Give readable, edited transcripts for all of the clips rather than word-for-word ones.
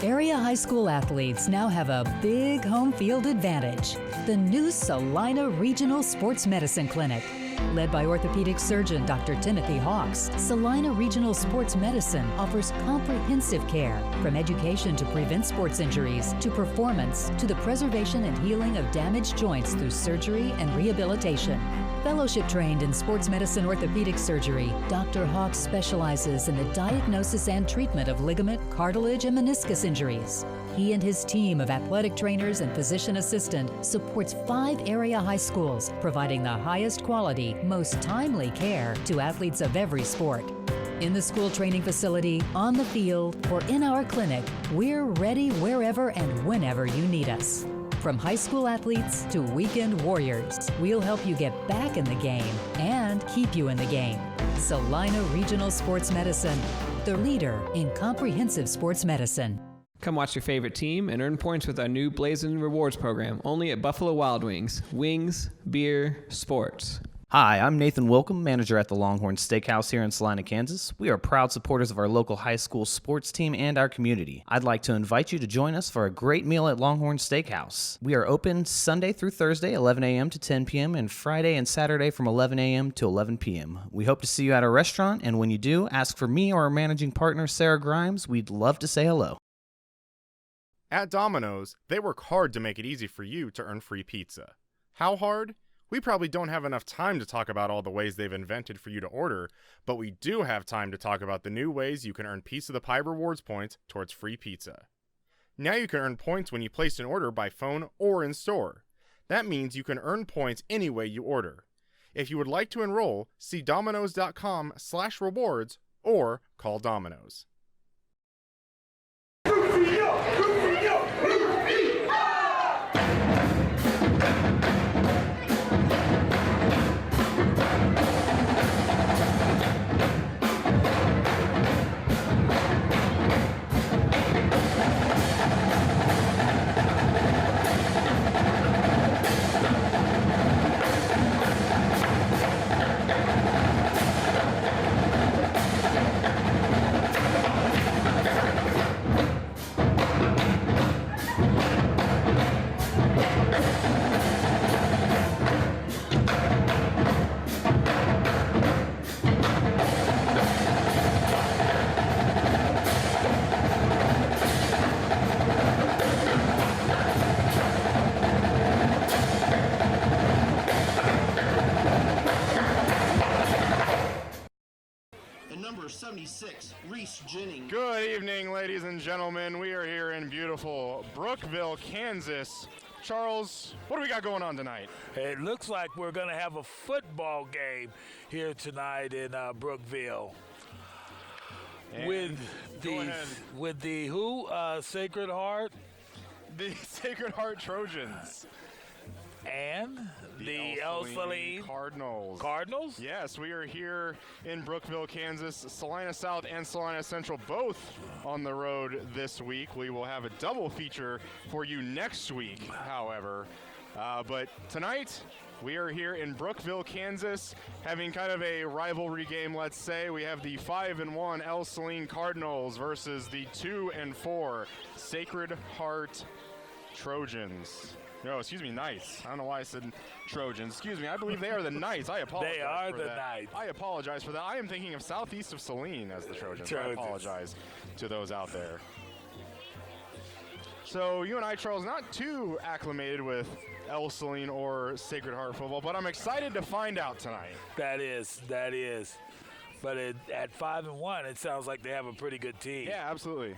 Area high school athletes now have a big home field advantage. The new Salina Regional Sports Medicine Clinic. Led by orthopedic surgeon Dr. Timothy Hawks, Salina Regional Sports Medicine offers comprehensive care, from education to prevent sports injuries, to performance, to the preservation and healing of damaged joints through surgery and rehabilitation. Fellowship trained in sports medicine orthopedic surgery, Dr. Hawks specializes in the diagnosis and treatment of ligament, cartilage, and meniscus injuries. He and his team of athletic trainers and physician assistant supports 5 area high schools, providing the highest quality, most timely care to athletes of every sport. In the school training facility, on the field, or in our clinic, we're ready wherever and whenever you need us. From high school athletes to weekend warriors, we'll help you get back in the game and keep you in the game. Salina Regional Sports Medicine, the leader in comprehensive sports medicine. Come watch your favorite team and earn points with our new Blazin' Rewards program, only at Buffalo Wild Wings. Wings, beer, sports. Hi, I'm Nathan Wilcom, manager at the Longhorn Steakhouse here in Salina, Kansas. We are proud supporters of our local high school sports team and our community. I'd like to invite you to join us for a great meal at Longhorn Steakhouse. We are open Sunday through Thursday, 11 a.m. to 10 p.m., and Friday and Saturday from 11 a.m. to 11 p.m. We hope to see you at our restaurant, and when you do, ask for me or our managing partner, Sarah Grimes. We'd love to say hello. At Domino's, they work hard to make it easy for you to earn free pizza. How hard? We probably don't have enough time to talk about all the ways they've invented for you to order, but we do have time to talk about the new ways you can earn Piece of the Pie rewards points towards free pizza. Now you can earn points when you place an order by phone or in store. That means you can earn points any way you order. If you would like to enroll, see Domino's.com/rewards or call Domino's. Number 76, Reese Jennings. Good evening, ladies and gentlemen. We are here in beautiful Brookville, Kansas. Charles, what do we got going on tonight? It looks like we're going to have a football game here tonight in Brookville. And with the who? Sacred Heart? The Sacred Heart Trojans. And the Ell Saline Cardinals. Cardinals? Yes, we are here in Brookville, Kansas. Salina South and Salina Central both on the road this week. We will have a double feature for you next week, however. But tonight, we are here in Brookville, Kansas, having kind of a rivalry game, let's say. We have the 5-1 Ell Saline Cardinals versus the 2-4 Sacred Heart Trojans. No, excuse me, Knights. I don't know why I said Trojans. Excuse me, I believe they are the Knights. I apologize. They are for the that. Knights. I apologize for that. I am thinking of southeast of Saline as the Trojans. I apologize to those out there. So you and I, Charles, not too acclimated with Ell Saline or Sacred Heart football, but I'm excited to find out tonight. That is. But at 5-1, it sounds like they have a pretty good team. Yeah, absolutely.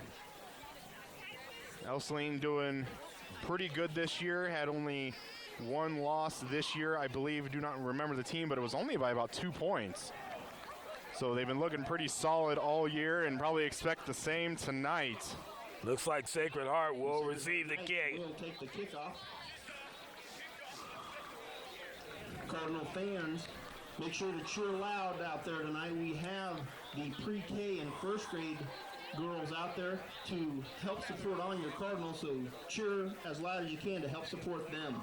Ell Saline doing pretty good this year, had only one loss this year, I believe. Do not remember the team, but it was only by about 2 points. So they've been looking pretty solid all year and probably expect the same tonight. Looks like Sacred Heart will receive the kick. We'll take the kickoff. Cardinal fans, make sure to cheer loud out there tonight. We have the pre-K and first grade girls out there to help support on your Cardinals, so cheer as loud as you can to help support them.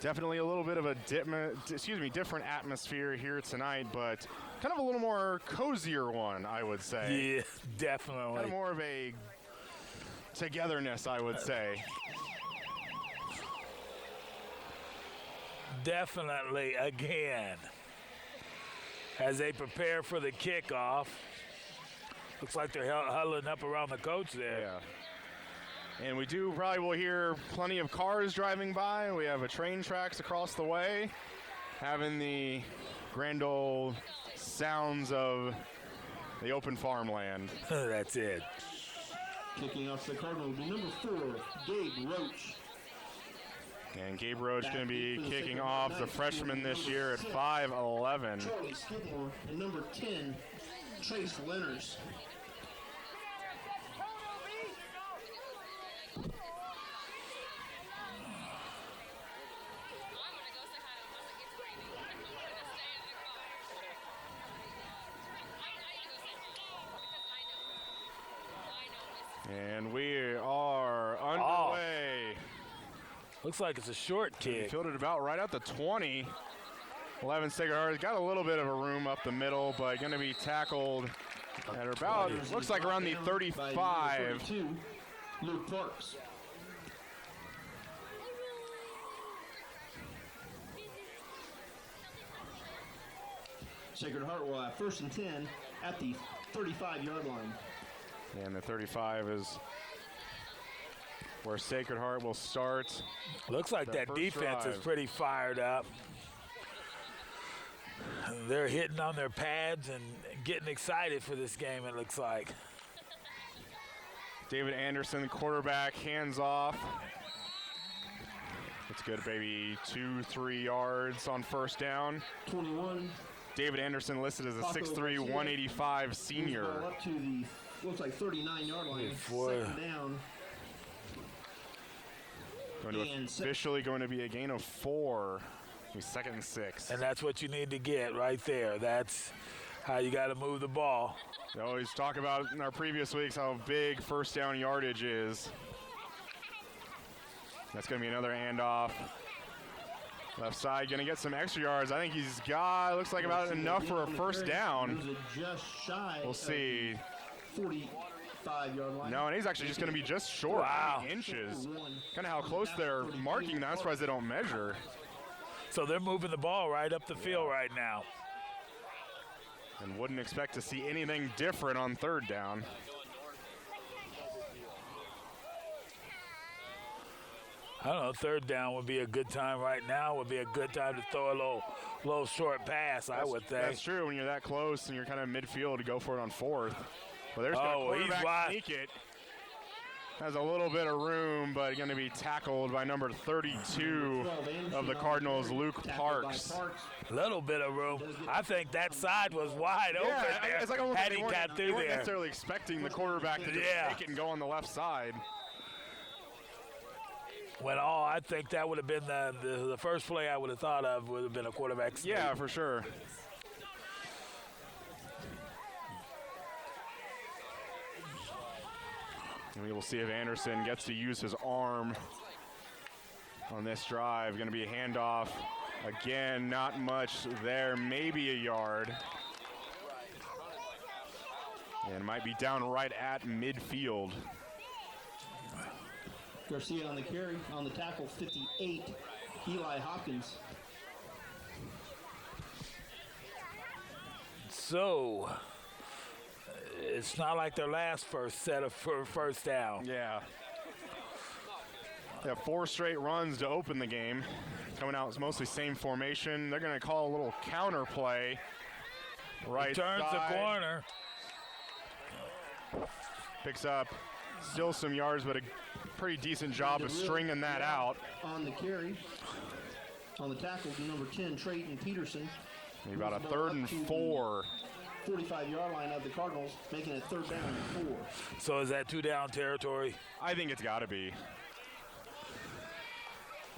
Definitely a little bit of a different atmosphere here tonight, but kind of a little more cozier one, I would say. Yeah, definitely. Kind of more of a togetherness, I would say. Definitely, again, as they prepare for the kickoff. Looks like they're huddling up around the coach there. Yeah. And we probably will hear plenty of cars driving by. We have a train tracks across the way, having the grand old sounds of the open farmland. That's it. Kicking off the Cardinals will be number 4, Gabe Roach. And Gabe Roach going to be kicking off, the freshman this year at 5'11". Charlie Skidmore and number 10, Trace Lenners. And we are underway. Looks like it's a short kick. Fielded about right at the 20. 11 Sacred Heart's got a little bit of a room up the middle, but going to be tackled at about, looks like around the 35. Luke Parks. Sacred Heart will have 1st and 10 at the 35-yard line. And the 35 is where Sacred Heart will start. Looks like that defense is pretty fired up. They're hitting on their pads and getting excited for this game, it looks like. David Anderson, the quarterback, hands off. It's good, baby. 2-3 yards on 1st down. 21. David Anderson listed as a 6'3", 185 senior. Up to the, looks like 39-yard line. 2nd down. Officially going to be a gain of 4. 2nd and 6. And that's what you need to get right there. That's how you got to move the ball. We always talk about in our previous weeks how big 1st down yardage is. That's going to be another handoff. Left side going to get some extra yards. I think he's got, looks like about enough for a 1st down. Just shy. We'll see. 45-yard line. No, and he's actually just going to be just short. Wow. Inches. Kind of how close they're marking that. I'm surprised they don't measure. So they're moving the ball right up the field right now. And wouldn't expect to see anything different on 3rd down. I don't know, 3rd down would be a good time right now. Would be a good time to throw a little short pass, I would think. That's true. When you're that close and you're kind of midfield to go for it on 4th. Well, there's the quarterback sneak it. Has a little bit of room, but going to be tackled by number 32 of the Cardinals, Luke Parks. A little bit of room. I think that side was wide open there. It's like almost had he got through they weren't there. necessarily expecting the quarterback to just take it and go on the left side. When I think that would have been the first play I would have thought of would have been a quarterback sneak. Yeah, for sure. And we will see if Anderson gets to use his arm on this drive. Going to be a handoff. Again, not much there, maybe a yard. And might be down right at midfield. Garcia on the carry, on the tackle, 58, Eli Hopkins. So, it's not like their last set of 1st down. Yeah. They have 4 straight runs to open the game. Coming out, it's mostly same formation. They're going to call a little counter play. Right turns side. the corner. Picks up still some yards, but a pretty decent job of stringing that out. On the carry, on the tackle, number 10, Trayton Peterson. Maybe about a 3rd and 4. 45-yard line of the Cardinals, making it 3rd down and 4. So is that 2-down territory? I think it's got to be.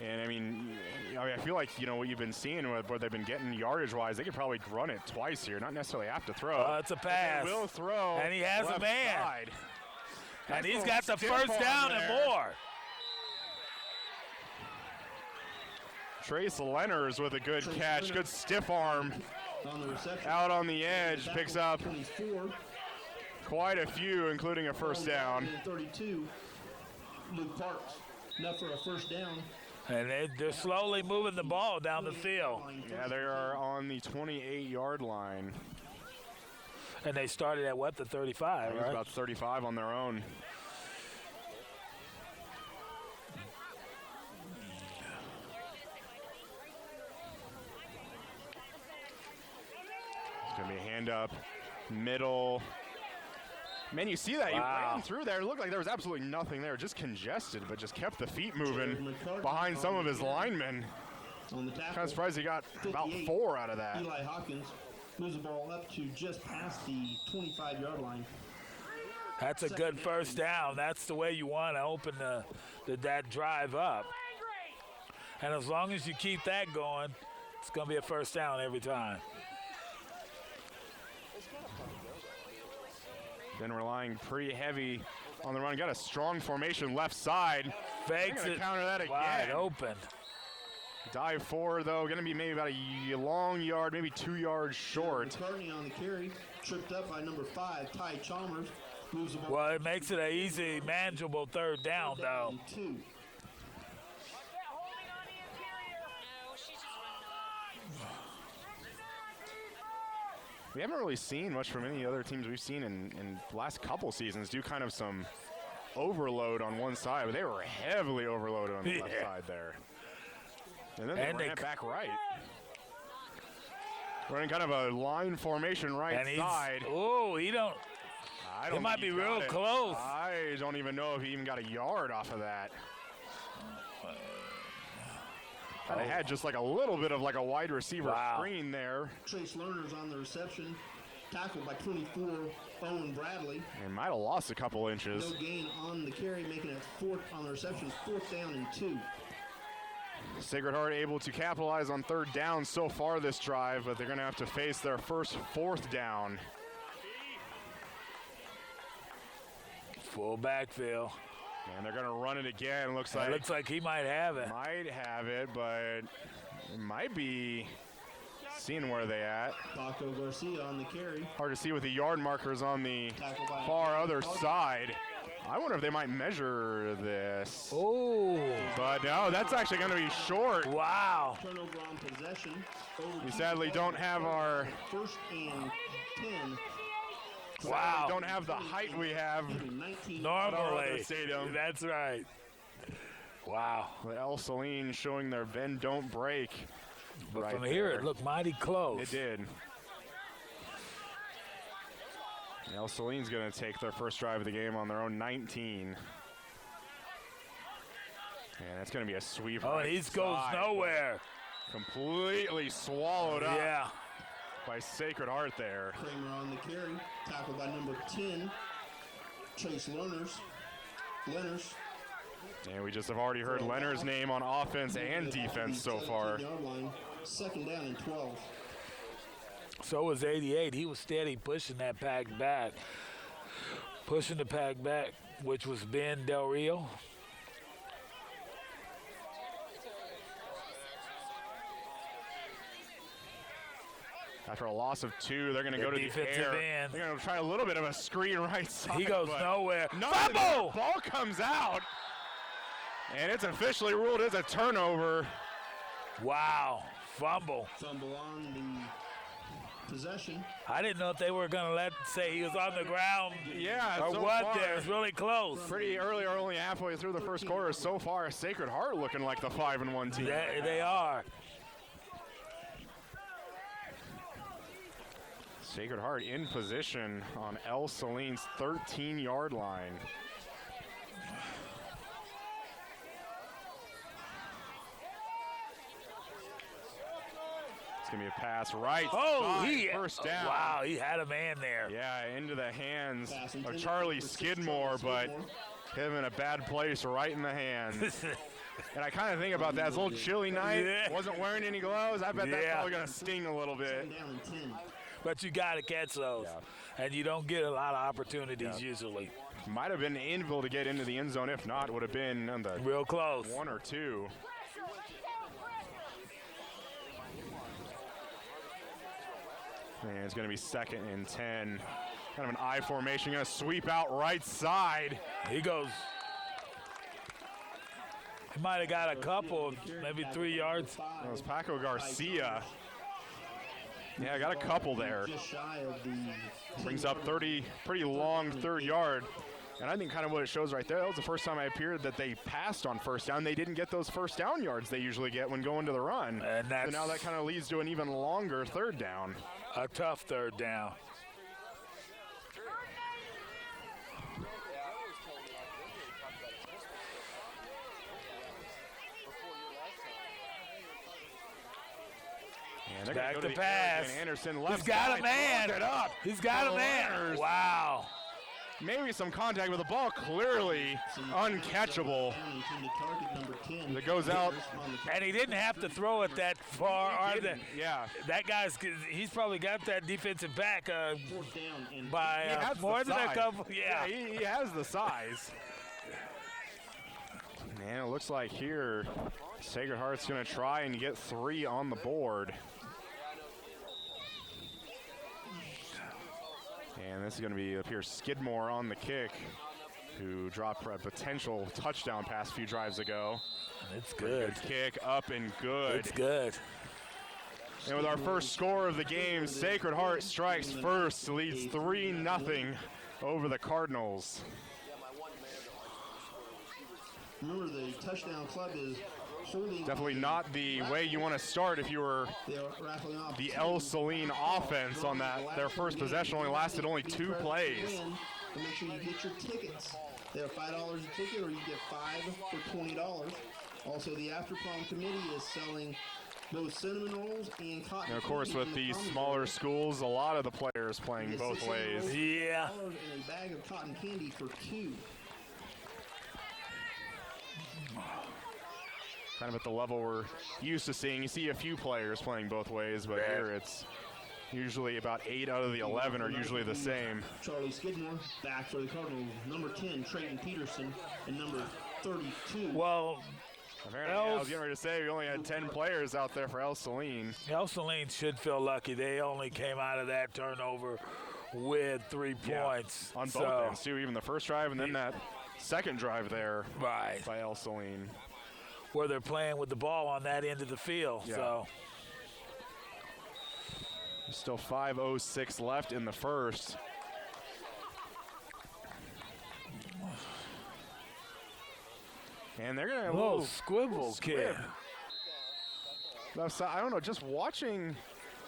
And I mean, I feel like, what you've been seeing where they've been getting yardage-wise, they could probably run it twice here, not necessarily have to throw. It's a pass. They will throw. And he has a man. Side. And he's got the 1st down and more. Trace Lenners with a good catch, good stiff arm. On the reception. Out on the edge, Back picks with up 24. quite a few, including a first down. 32. Luke Parks. Enough for a first down. And they're slowly moving the ball down the field. Yeah, they are on the 28-yard line. And they started at what, the 35, It's right? about 35 on their own. It's going to be a hand up, middle. Man, you see that? He Wow. ran through there. It looked like there was absolutely nothing there. Just congested, but just kept the feet moving behind some of his linemen. On the tackle. Kind of surprised he got about 58. 4 out of that. Eli Hawkins moves the ball up to just past the 25-yard line. That's a good first down. That's the way you want to open that drive up. And as long as you keep that going, it's going to be a first down every time. Been relying pretty heavy on the run. Got a strong formation left side. Fakes They're gonna it. counter that Wide again. open. Dive forward though, gonna be maybe about a long yard, maybe 2 yards short. McCartney on the carry, tripped up by number 5, Ty Chalmers. Moves the ball Well, it makes it an easy, manageable third down, though. and 2. We haven't really seen much from any other teams we've seen in the last couple seasons do kind of some overload on one side, but they were heavily overloaded on the left Yeah. side there. And then And they they ran it back right. Running kind of a line formation right And side. oh, he don't. I don't It might think be he got real it. close. I don't even know if he even got a yard off of that. Kind of had just like a little bit of like a wide receiver Wow. screen there. Trace Lerner's on the reception, tackled by 24, Owen Bradley. And might have lost a couple inches. No gain on the carry, making it on the reception, 4th down and 2. Sacred Heart able to capitalize on third down so far this drive, but they're going to have to face their first 4th down. Full backfield. And they're going to run it again. Looks It like looks like he might have it. might have it, but it might be seeing where they at. Paco Garcia on the carry. Hard to see with the yard markers on the Tackled by far other side. I wonder if they might measure this. Oh, But no, that's actually going to be short. wow. Turnover on possession. We sadly don't have our 1st and 10. Wow. don't have the height we have. 19. Normally. Stadium. That's right. Wow. But Ell Saline showing their bend don't break. But right from here, there. it looked mighty close. It did. Ell Saline's going to take their first drive of the game on their own 19. And that's going to be a sweep. Oh, right and he goes side. nowhere. Completely swallowed up Yeah. by Sacred Heart there. Kramer on the carry, tackled by number 10, Chase Lenners. And we just have already heard Leonard's name on offense and defense so far. 17-yard line, 2nd down and 12. So was 88. He was steady pushing that pack back. Pushing the pack back, which was Ben Del Rio. After a loss of 2, they're going to go to the defensive air. end. They're going to try a little bit of a screen right side. He goes but nowhere. nothing. Fumble! Ball comes out. And it's officially ruled as a turnover. Wow. Fumble. Fumble on the possession. I didn't know if they were going to say he was on the ground Yeah, or so what far, there. It's really close. pretty early or only halfway through the first quarter. So far, Sacred Heart looking like the 5-1 team. They are. Sacred Heart in position on Ell Saline's 13-yard line. It's going to be a pass right Oh, side, first down. Wow, he had a man there. Yeah, into the hands Pass of intended Charlie for Skidmore, but him in a bad place right in the hands. And I kind of think about that. It's a little chilly night. Yeah. Wasn't wearing any gloves. I bet that's Yeah. probably going to sting a little bit. 2nd down and 10. But you got to catch those. And you don't get a lot of opportunities usually. Might have been Anvil to get into the end zone. If not, would have been on the Real close. 1 or 2. And it's going to be 2nd and 10. Kind of an I formation, going to sweep out right side. He goes. He might have got a couple, maybe 3 yards. That was Paco Garcia. Yeah, got a couple there. Just shy of the Brings up 30, pretty long 3rd yard. And I think kind of what it shows right there, that was the first time I appeared that they passed on 1st down. They didn't get those 1st down yards they usually get when going to the run. And so now that kind of leads to an even longer 3rd down. A tough 3rd down. And they're Back gonna go to the pass. and Anderson left He's got side, a man. throws it up. He's got a man. Leonard. Wow. Maybe some contact with the ball, clearly uncatchable. That goes out. And he didn't have to throw it that far. Yeah. That he's probably got that defensive back by He has more the than a size. couple. Yeah. He has the size. And it looks like here, Sacred Heart's going to try and get 3 on the board. And this is going to be up here Skidmore on the kick, who dropped a potential touchdown pass a few drives ago. It's good. Kick up and good. It's good. And with our first score of the game, Sacred Heart strikes first, leads 3-0 over the Cardinals. Remember, the touchdown club is holding. Definitely not the way you want to start if you were the Ell Saline offense on that. Their first possession only 2 plays. And make sure you get your tickets. They're $5 a ticket, or you get 5 for $20. Also, the After Prom Committee is selling those cinnamon rolls and cotton. And of course, candy with in these common smaller area. schools, a lot of the players playing You get both 6 cinnamon ways. rolls, Yeah. $5 and a bag of cotton candy for 2. Kind of at the level we're used to seeing. You see a few players playing both ways, but here it's usually about 8 out of the 11 are usually the same. Charlie Skidmore back for the Cardinals. Number 10, Trayton Peterson, and number 32. Well, Apparently, I was getting ready to say we only had 10 players out there for Ell Saline. Ell Saline should feel lucky. They only came out of that turnover with 3 points. On both ends, too. Even the first drive and then that second drive there by Ell Saline. Where they're playing with the ball on that end of the field. Yeah. So There's still 5:06 left in the first. And they're going to little squibble kid. Left side, I don't know, just watching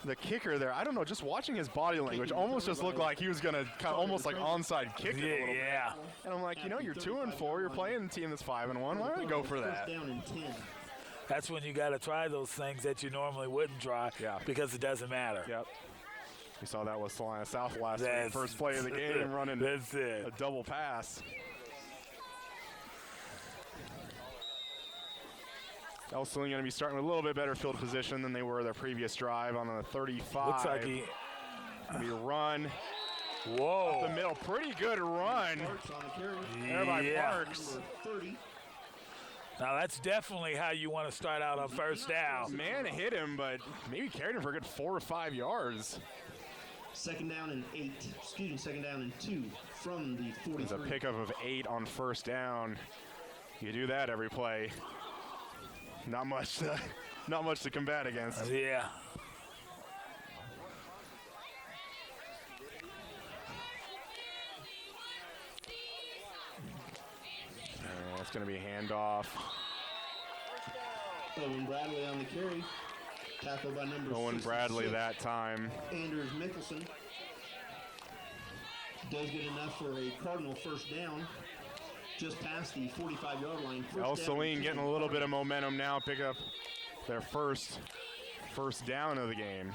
the kicker there, I don't know, just watching his body language almost just looked like he was going to kind of almost like onside kick it a little bit. And I'm like, you know, you're 2-4, you're playing a team that's 5-1. Why don't you go for that? Down in 10. That's when you got to try those things that you normally wouldn't try because it doesn't matter. Yep. We saw that with Salina South last week. First play of the game running a double pass. Ell Saline going to be starting with a little bit better field position than they were their previous drive on the 35. Looks like he Be run. Whoa. Up the middle. Pretty good run. There by Parks. Now that's definitely how you want to start out on first down. Man hit him, but maybe carried him for a good 4 or 5 yards. Second down and 8. Excuse me, second down and 2 from the 43. It's a pickup of 8 on first down. You do that every play. Not much to combat against. Yeah. It's going to be a handoff. Owen Bradley on the carry. Tackled by number Owen 66. Bradley that time. Anders Mickelson does get enough for a Cardinal first down. Just past the 45-yard line. Ell Saline getting a little bit of momentum now. Pick up their first down of the game.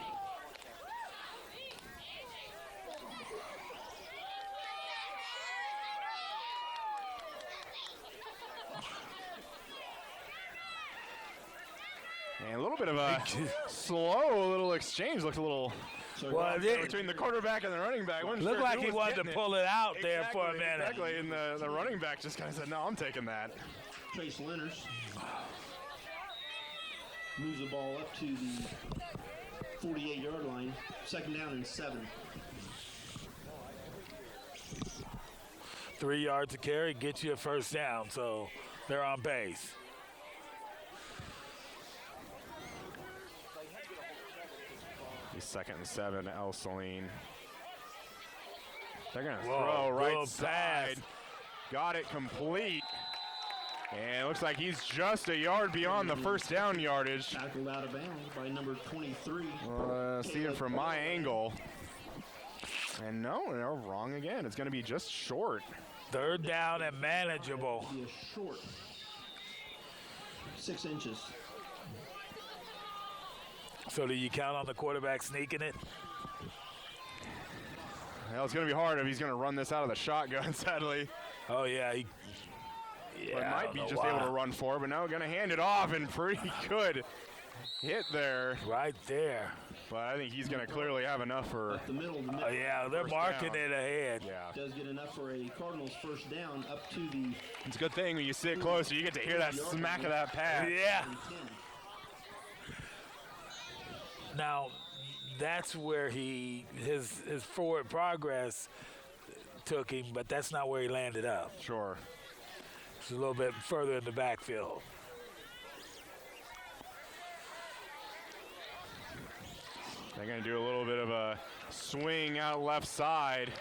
And a little bit of a slow little exchange. Looked a little between the quarterback and the running back. Looked like he wanted to pull it out there for a minute. Exactly, and the running back just kind of said, no, I'm taking that. Trace Leonard moves the ball up to the 48-yard line. 2nd down and 7. 3 yards to carry, get you a first down, so they're on base. He's 2nd and 7, Ell Saline. They're going to Whoa, throw right good side. pass. Got it complete. And it looks like he's just a yard beyond the first down yardage. Tackled out of bounds by number 23. See it from my angle. And no, they're wrong again. It's going to be just short. 3rd down and manageable. Be a short 6 inches. So do you count on the quarterback sneaking it? Well, it's going to be hard if he's going to run this out of the shotgun, sadly. Oh, yeah. But might be just able to run for it, but now going to hand it off, and pretty good hit there. Right there. But I think he's going to clearly have enough for. Up the middle. Oh, yeah, they're First marking down. it ahead. Yeah. Does get enough for a Cardinals first down up to the It's a good thing when you sit closer, you get to hear that smack of that pass. Yeah. 10. Now, that's where his forward progress took him, but that's not where he landed up. Sure. It's a little bit further in the backfield. They're going to do a little bit of a swing out left side.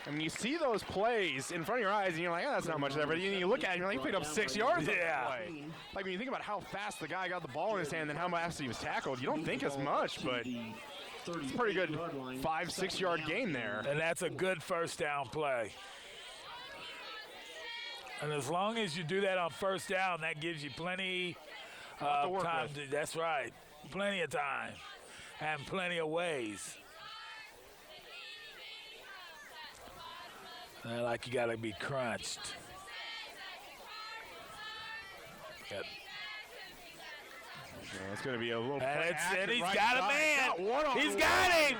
I mean, you see those plays in front of your eyes, and you're like, oh, that's not much there. But then you look at it, and you're like, he picked up 6 yards on that play. Like, when you think about how fast the guy got the ball in his hand and how fast he was tackled, you don't think as much, but it's a pretty good 5-6 yard gain there. And that's a good first down play. And as long as you do that on first down, that gives you plenty to work time. with. That's right. Plenty of time and plenty of ways. Like you got to be crunched. Yep. Yeah, it's going to be a little. And he's right got a side. man. Got one on He's one. got him.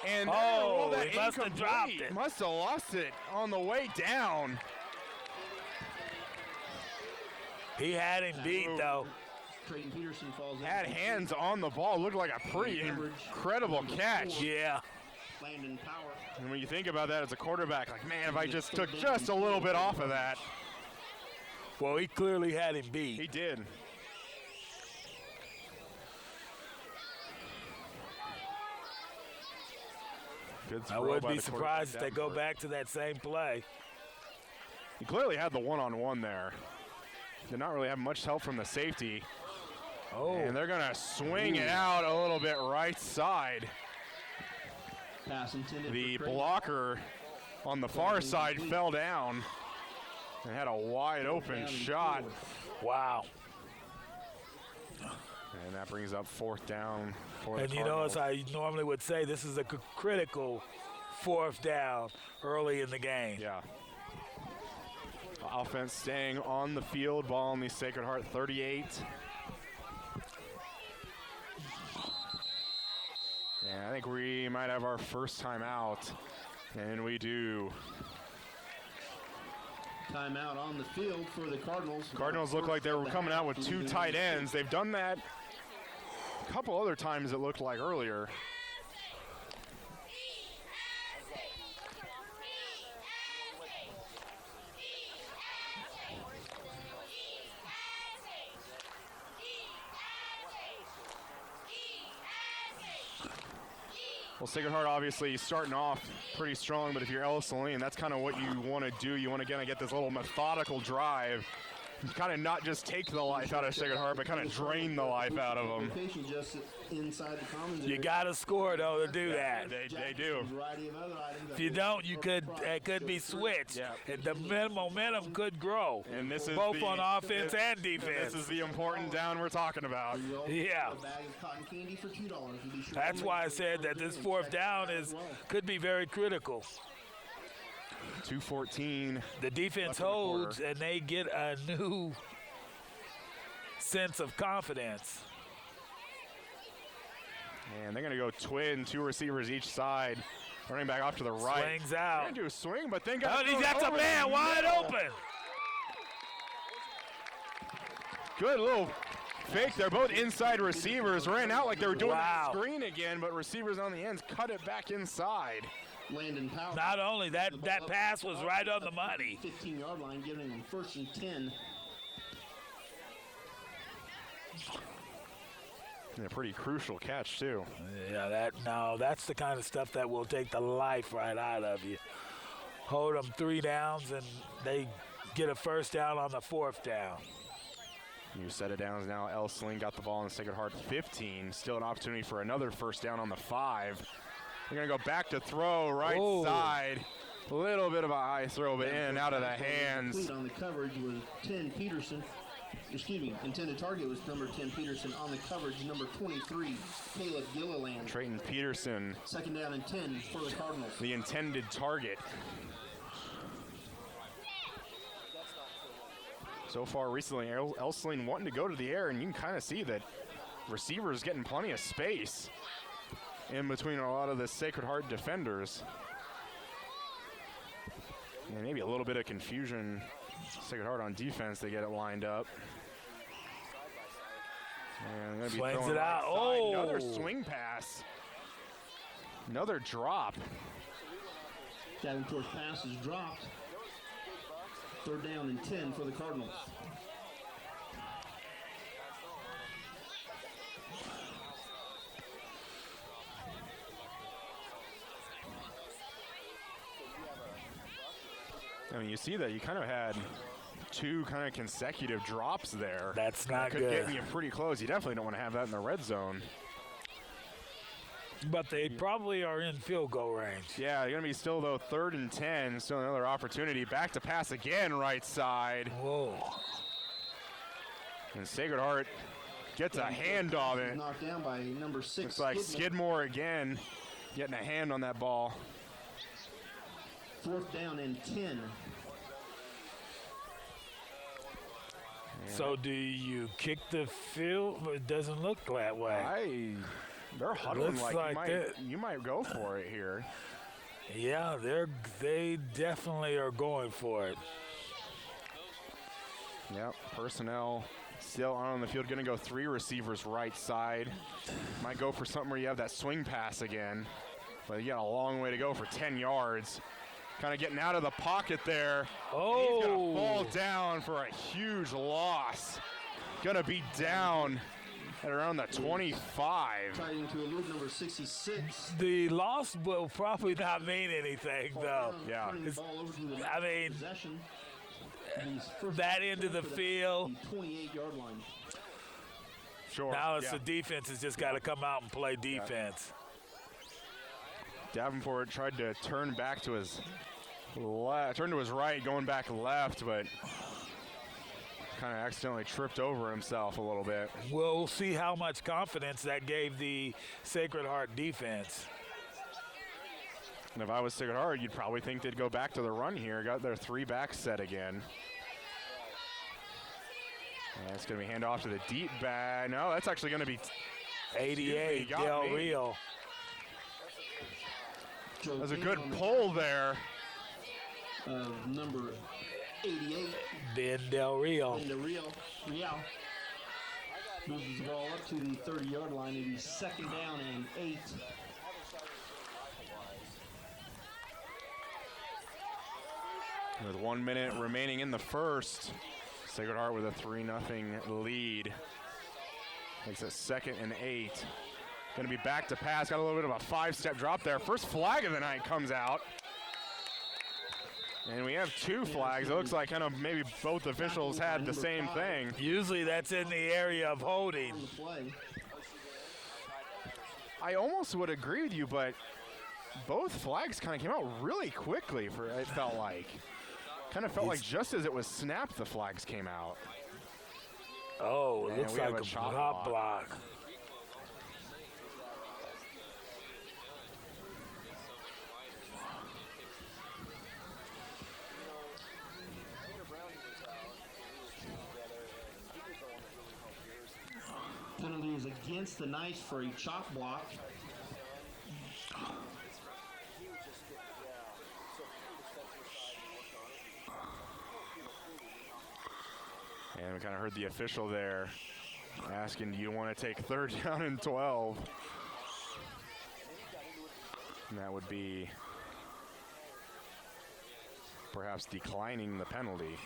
And Oh, he must have dropped it. Must have lost it on the way down. He had him beat, though. Creighton Peterson falls in. Had hands on the ball. Looked like a pretty incredible catch. Yeah. Landon Power. And when you think about that as a quarterback, like, man, if I just took just a little bit off of that. Well, he clearly had him beat. He did. Good I throw wouldn't by be the surprised if they quarterback go down back to that same play. He clearly had the one-on-one there. Did not really have much help from the safety. Oh, And they're going to swing it out a little bit right side. Pass intended The for Creighton. blocker on the far side fell down and had a wide open Down and shot. 4. wow. And that brings up 4th down for the And you know, Cardinals. as I normally would say, this is a critical 4th down early in the game. Yeah. Offense staying on the field. Ball on the Sacred Heart 38. And I think we might have our first time out. And we do. Timeout on the field for the Cardinals. Cardinals look like they were coming out with 2 tight ends. They've done that a couple other times, it looked like earlier. Well, Sacred Heart obviously starting off pretty strong, but if you're Ell Saline, that's kind of what you want to do. You want to kind of get this little methodical drive, kind of not just take the life out of Sacred Heart, but kind of drain the life out of them. Location just inside the commons You area. got to score, though, to do that. They do. Variety of other items that If you will don't, you could support it could be profit. switched. Yeah. And the momentum could grow, And this is both the- on offense and defense. This is the important down we're talking about. You also Yeah. get a bag of cotton candy for $2. And be sure That's to why I make said that this 4th down could be very critical. 2:14. The defense Left in the quarter. holds, and they get a new sense of confidence. And they're going to go twin, 2 receivers each side. Running back off to the right. Swings out. Going to do a swing, but then Oh, he got the man wide open. Good little fake. They're both inside receivers. Ran out like they were doing Wow. the screen again, but receivers on the ends cut it back inside. Landon Powell. Not only that pass was right on the money. 15-yard line, giving them 1st and 10. And a pretty crucial catch, too. Yeah, that's the kind of stuff that will take the life right out of you. Hold them 3 downs, and they get a 1st down on the 4th down. New set of downs now. Ell Saline got the ball in the Sacred Heart 15. Still an opportunity for another 1st down on the 5. They're going to go back to throw right side. A little bit of a high throw, but in and out of the hands. Complete on the coverage was 10 Peterson. Intended target was number 10 Peterson. On the coverage, number 23, Caleb Gilliland. Trayton Peterson, 2nd down and 10 for the Cardinals. the intended target. So far recently, Ell Saline wanting to go to the air, and you can kind of see that receivers getting plenty of space in between a lot of the Sacred Heart defenders. And maybe a little bit of confusion. Sacred Heart on defense, they get it lined up. And gonna be Swings throwing it right out. side. Oh! Another swing pass. Another drop. Davenport's pass is dropped. 3rd down and 10 for the Cardinals. I mean, you see that you kind of had 2 kind of consecutive drops there. That's not Could good. get you pretty close. You definitely don't want to have that in the red zone. But they probably are in field goal range. Yeah, they're going to be still, though, 3rd and 10. Still another opportunity. Back to pass again, right side. Whoa. And Sacred Heart gets a handoff. And Knocked down by number 6. looks like Skidmore again getting a hand on that ball. 4th down and 10. So do you kick the field? But it doesn't look that way. They're huddling Looks like like that. you might go for it here. Yeah, they definitely are going for it. Yep, personnel still on the field. Going to go 3 receivers right side. Might go for something where you have that swing pass again. But you got a long way to go for 10 yards. Kind of getting out of the pocket there. Oh. He's going to fall down for a huge loss. Going to be down at around the 25. Tied to a move number 66. The loss will probably not mean anything, though. Yeah. Turning the ball over to the I mean, possession. He's first that end of the for field. The 28-yard line. Sure. Now it's yeah. the defense has just got to come out and play defense. Davenport tried to turn back to his left, turn to his right, going back left, but kind of accidentally tripped over himself a little bit. We'll see how much confidence that gave the Sacred Heart defense. And if I was Sacred Heart, you'd probably think they'd go back to the run here. Got their 3-back set again. And it's going to be hand off to the deep back. No, that's actually going to be 88, got Del me. Rio. Joe That's a King good on the pull there. number 88. Ben Del Rio. And the Real moves the ball up to the 30-yard line. It'll be 2nd down and 8. With 1 minute remaining in the first, Sacred Heart with a 3-0 lead. Makes it 2nd and 8. Going to be back to pass. Got a little bit of a 5-step drop there. First flag of the night comes out. And we have 2 flags. It looks like kind of maybe both officials had the same thing. Usually that's in the area of holding. On the play. I almost would agree with you, but both flags kind of came out really quickly, it felt like. Kind of felt like just as it was snapped, the flags came out. Oh, it And looks we have like a a chop chop block. block. Penalty is against the Knights for a chop block. And we kind of heard the official there Asking, do you want to take 3rd down and 12? And that would be perhaps declining the penalty.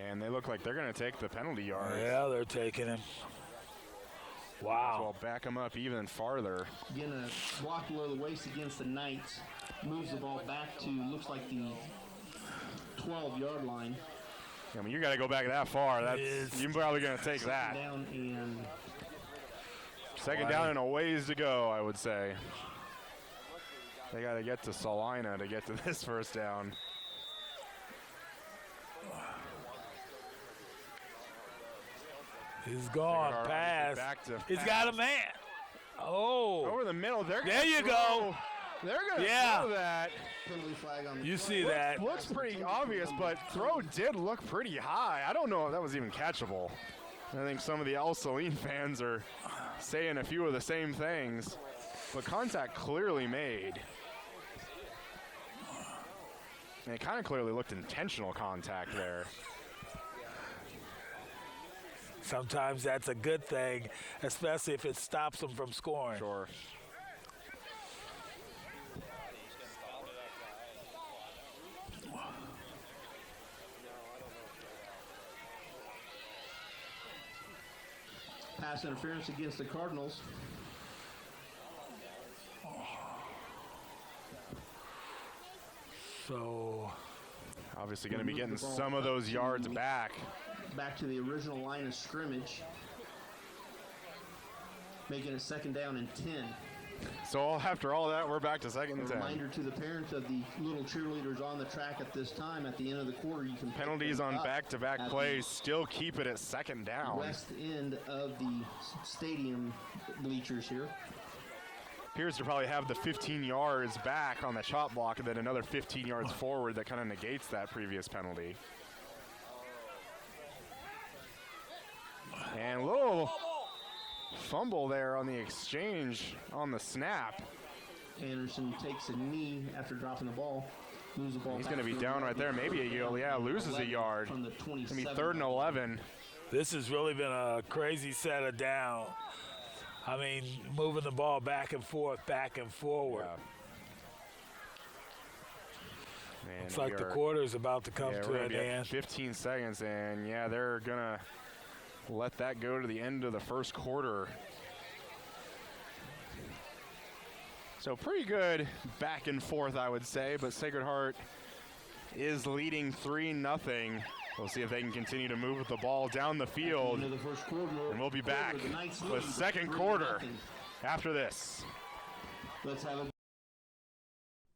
And they look like they're going to take the penalty yard. Yeah, they're taking him. Wow. Well, back them up even farther. Again, a block below the waist against the Knights. Moves the ball back to, looks like the 12-yard line. I mean, you got to go back that far. You're probably going to take that. Down and second down and a ways to go, I would say. They got to get to Salina to get to this 1st down. He's gone past. He's got a man. Oh. Over the middle. There you go. They're going to throw that. penalty flag on the You see that. Looks pretty obvious, but throw did look pretty high. I don't know if that was even catchable. I think some of the Ell Saline fans are saying a few of the same things, but contact clearly made. And it kind of clearly looked intentional contact there. Sometimes that's a good thing, especially if it stops them from scoring. Sure. pass interference against the Cardinals. So obviously going to be getting some of those yards back. Back to the original line of scrimmage. Making it 2nd down and 10. So after all that, we're back to 2nd and 10. Reminder to the parents of the little cheerleaders on the track at this time. At the end of the quarter, you can penalties on back-to-back plays still keep it at 2nd down. West end of the stadium bleachers here. Appears to probably have the 15 yards back on the chop block and then another 15 yards forward that kind of negates that previous penalty. And a little fumble there on the exchange on the snap. Anderson takes a knee after dropping the ball. Loses the ball. He's going to be down right there. Maybe loses a yard. From the It's going to be 3rd and 11. This has really been a crazy set of down. I mean, moving the ball back and forth, back and forward. Yeah. Looks like the quarter is about to come to an end. 15 seconds, and they're going to let that go to the end of the first quarter. So pretty good back and forth, I would say, but Sacred Heart is leading 3-0. We'll see if they can continue to move the ball down the field. Into the first quarter, and we'll be back with second quarter after this. Let's have a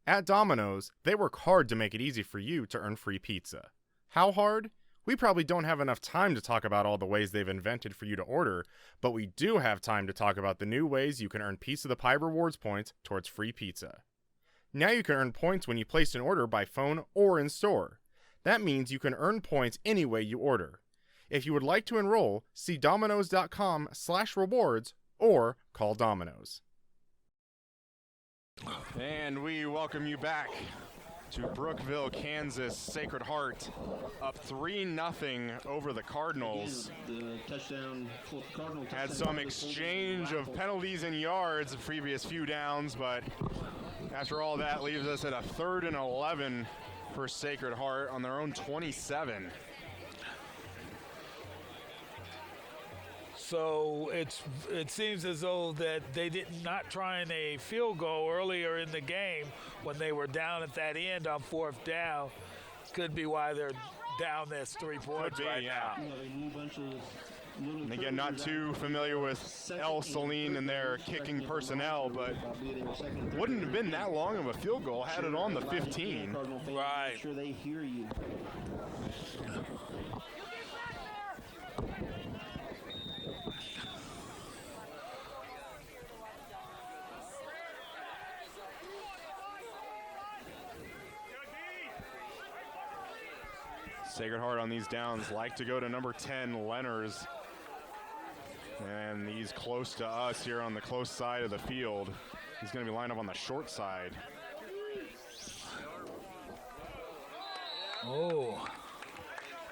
At Domino's, they work hard to make it easy for you to earn free pizza. How hard? We probably don't have enough time to talk about all the ways they've invented for you to order, but we do have time to talk about the new ways you can earn Piece of the Pie rewards points towards free pizza. Now you can earn points when you place an order by phone or in store. That means you can earn points any way you order. If you would like to enroll, see Domino's.com/rewards or call Domino's. And we welcome you back to Brookville, Kansas. Sacred Heart up 3-0 over the Cardinals. the touchdown. Cardinal Had some exchange of penalties and yards the previous few downs, but after all that leaves us at a 3rd and 11 for Sacred Heart on their own 27. So it seems as though that they did not trying a field goal earlier in the game when they were down at that end on 4th down. Could be why they're down this 3 points right now. And again, not too familiar with Ell Saline and their kicking personnel, but wouldn't have been that long of a field goal had it on the 15. Right. Make sure they hear you. Sacred Heart on these downs like to go to number 10, Lenners. And he's close to us here on the close side of the field. He's going to be lined up on the short side. Oh.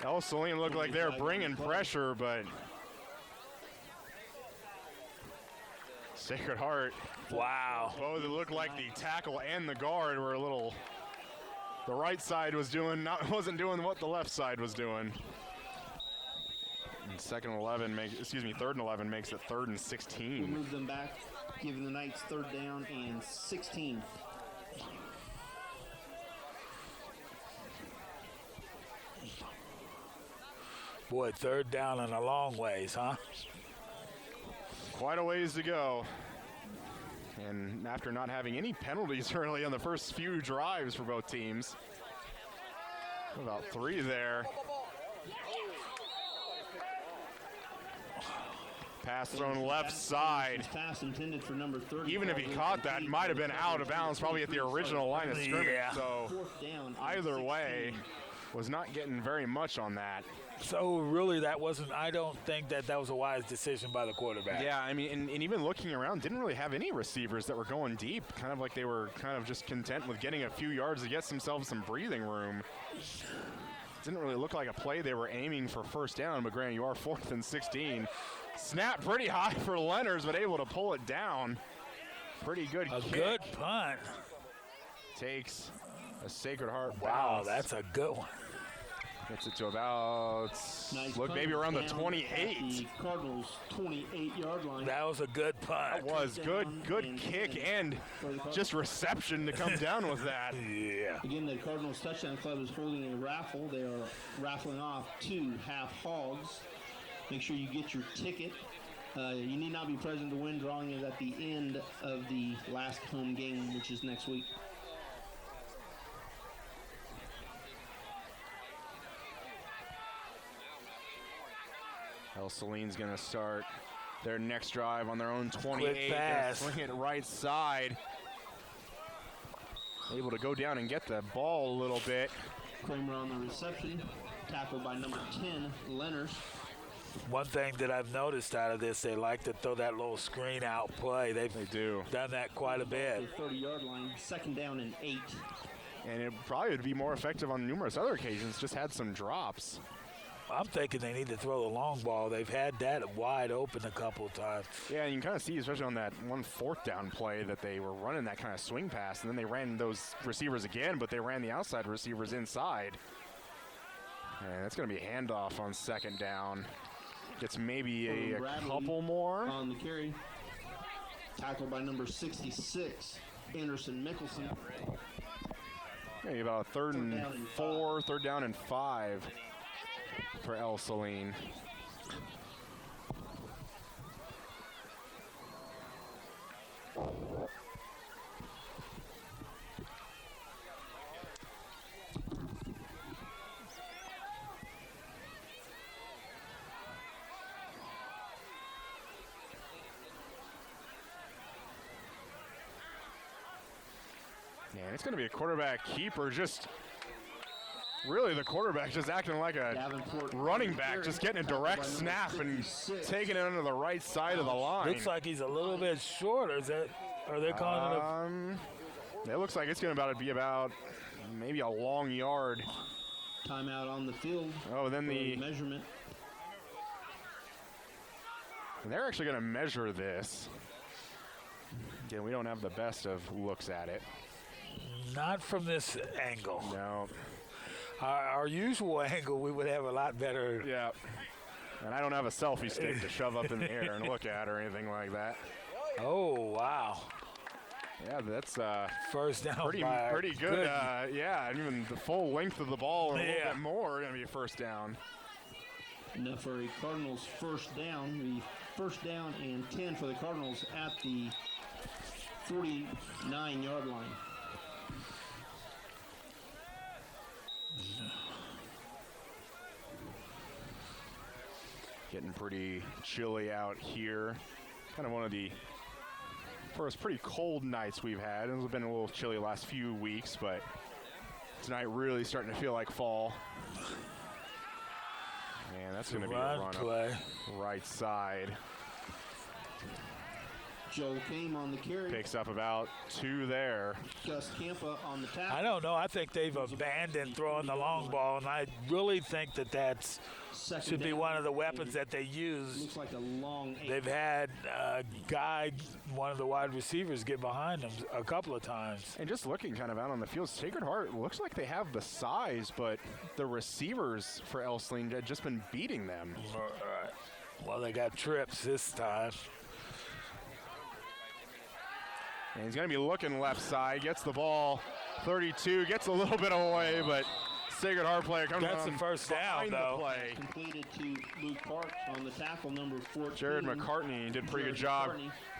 Ell Saline looked like they're bringing pressure, but Sacred Heart. Wow. Both it looked like the tackle and the guard were a little. The right side was wasn't doing what the left side was doing. And third and 11 makes it 3rd and 16. We'll move them back, giving the Knights 3rd down and 16. Boy, 3rd down and a long ways, huh? Quite a ways to go. And after not having any penalties early on the first few drives for both teams. About 3 there. Pass thrown left side. Pass intended for number 30. Even if he caught that, might have been out of bounds, probably at the original line of scrimmage. Yeah. So 4th down. either way, was not getting very much on that. So really I don't think that was a wise decision by the quarterback. Yeah, I mean, and even looking around, didn't really have any receivers that were going deep. Kind of like they were kind of just content with getting a few yards to get themselves some breathing room. Didn't really look like a play they were aiming for 1st down, but granted, you are 4th and 16. Snap pretty high for Leonard's, but able to pull it down. Pretty good kick. Good punt. Takes a Sacred Heart Wow, bounce. that's a good one. Gets it to about, maybe around the 28. The Cardinals' 28-yard line. That was a good punt. That was good kick and just reception to come down with that. Yeah. Again, the Cardinals Touchdown Club is holding a raffle. They are raffling off 2 half hogs. Make sure you get your ticket. You need not be present to win. Drawing is at the end of the last home game, which is next week. Ell Saline's going to start their next drive on their own 28. Quick pass. Swing it right side. Able to go down and get the ball a little bit. Kramer on the reception. Tackled by number 10, Leonard. One thing that I've noticed out of this, they like to throw that little screen out play. They do. Done that quite a bit. The 30-yard line, 2nd down and 8. And it probably would be more effective on numerous other occasions. Just had some drops. I'm thinking they need to throw the long ball. They've had that wide open a couple of times. Yeah, and you can kind of see, especially on that 1 4th down play, that they were running that kind of swing pass, and then they ran those receivers again, but they ran the outside receivers inside. And that's going to be a handoff on 2nd down. Gets maybe a couple more. On the carry. Tackled by number 66, Anderson Mickelson. Maybe about 3rd and 4, 3rd down and 5 for Ell Saline. And it's going to be a quarterback keeper. Just really the quarterback just acting like a Davenport running back, just getting a direct snap and taking it under the right side of the line. Looks like he's a little bit short. Are they calling it it looks like it's going to be about maybe a long yard. Timeout on the field. Oh, then the measurement. They're actually going to measure this. Again, we don't have the best of looks at it. Not from this angle. No. Our usual angle, we would have a lot better. Yeah. And I don't have a selfie stick to shove up in the air and look at or anything like that. Oh, wow. Yeah, that's first down. Pretty good. Yeah, even the full length of the ball and a little bit more going to be a first down. Enough for a Cardinals first down. The first down and 10 for the Cardinals at the 49-yard line. Getting pretty chilly out here. Kind of one of the first pretty cold nights we've had. It's been a little chilly the last few weeks, but tonight really starting to feel like fall. Man, that's going to be a run play. up right side. Joel came on the carry. Picks up about 2 there. Gus Campa on the tackle. I don't know. I think they've abandoned throwing the long ball, and I really think that should be one of the weapons that they use. Looks like a long 8. They've had a guy, one of the wide receivers, get behind them a couple of times. And just looking kind of out on the field, Sacred Heart looks like they have the size, but the receivers for Ell Saline had just been beating them. Well, they got trips this time. And he's going to be looking left side, gets the ball, 32, gets a little bit away, but Sacred Heart player comes That's on the first down, behind though. the play. Completed to Luke Park on the tackle, number 14. Jared McCartney did a pretty good job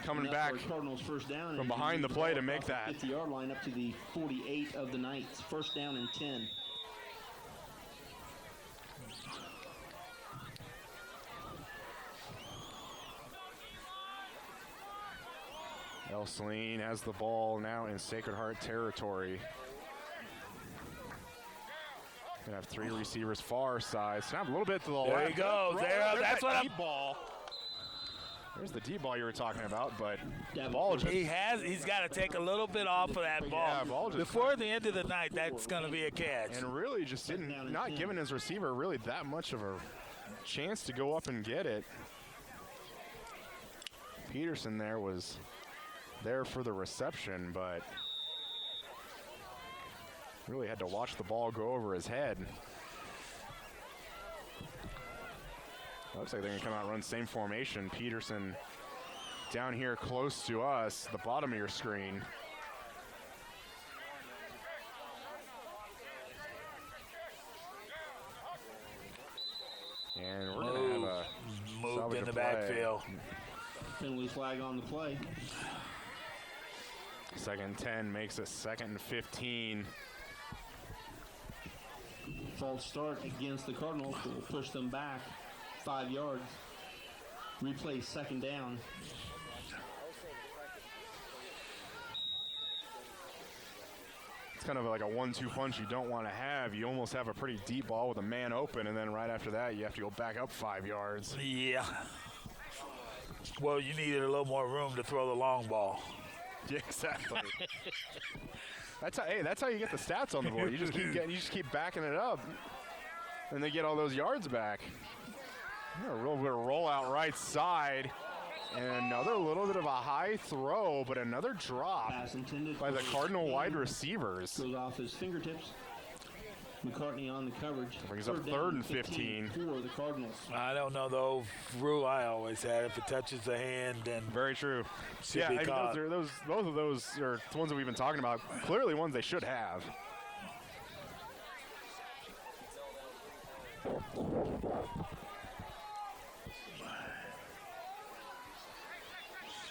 coming And back that's our Cardinals first down from behind the play to make off the that. 50-yard line up to the 48 of the Knights. First down and 10. Ell Saline has the ball now in Sacred Heart territory. Gonna have 3 receivers far side. Snap a little bit to the left. There you go. There's That's that what deep I'm. ball. There's the deep ball you were talking about, but Yeah, ball just He's got to take a little bit off of that ball. Yeah, ball just- Before the end of the night, that's going to be a catch. and really just not giving his receiver really that much of a chance to go up and get it. Peterson there was there for the reception, but really had to watch the ball go over his head. Looks like they're going to come out and run same formation. Peterson down here close to us, the bottom of your screen. And we're going to have a Moved salvage in the a play. backfield. Penalty flag on the play. Second and 10 makes it second and 15. False start against the Cardinals will push them back 5 yards. Replay second down. It's kind of like a 1-2 punch you don't want to have. You almost have a pretty deep ball with a man open, and then right after that, you have to go back up 5 yards. Yeah. Well, you needed a little more room to throw the long ball. Yeah, exactly. That's how you get the stats on the board. You just keep backing it up, and they get all those yards back. A real bit of roll out right side, and another little bit of a high throw, but another drop Pass intended by the for Cardinal wide Andrew. receivers. Goes off his fingertips. McCartney on the coverage. Brings up down third and 15. for the Cardinals. I don't know the old rule I always had. If it touches the hand, then Very true. should Yeah, be I mean, caught. both of those are the ones that we've been talking about. Clearly ones they should have.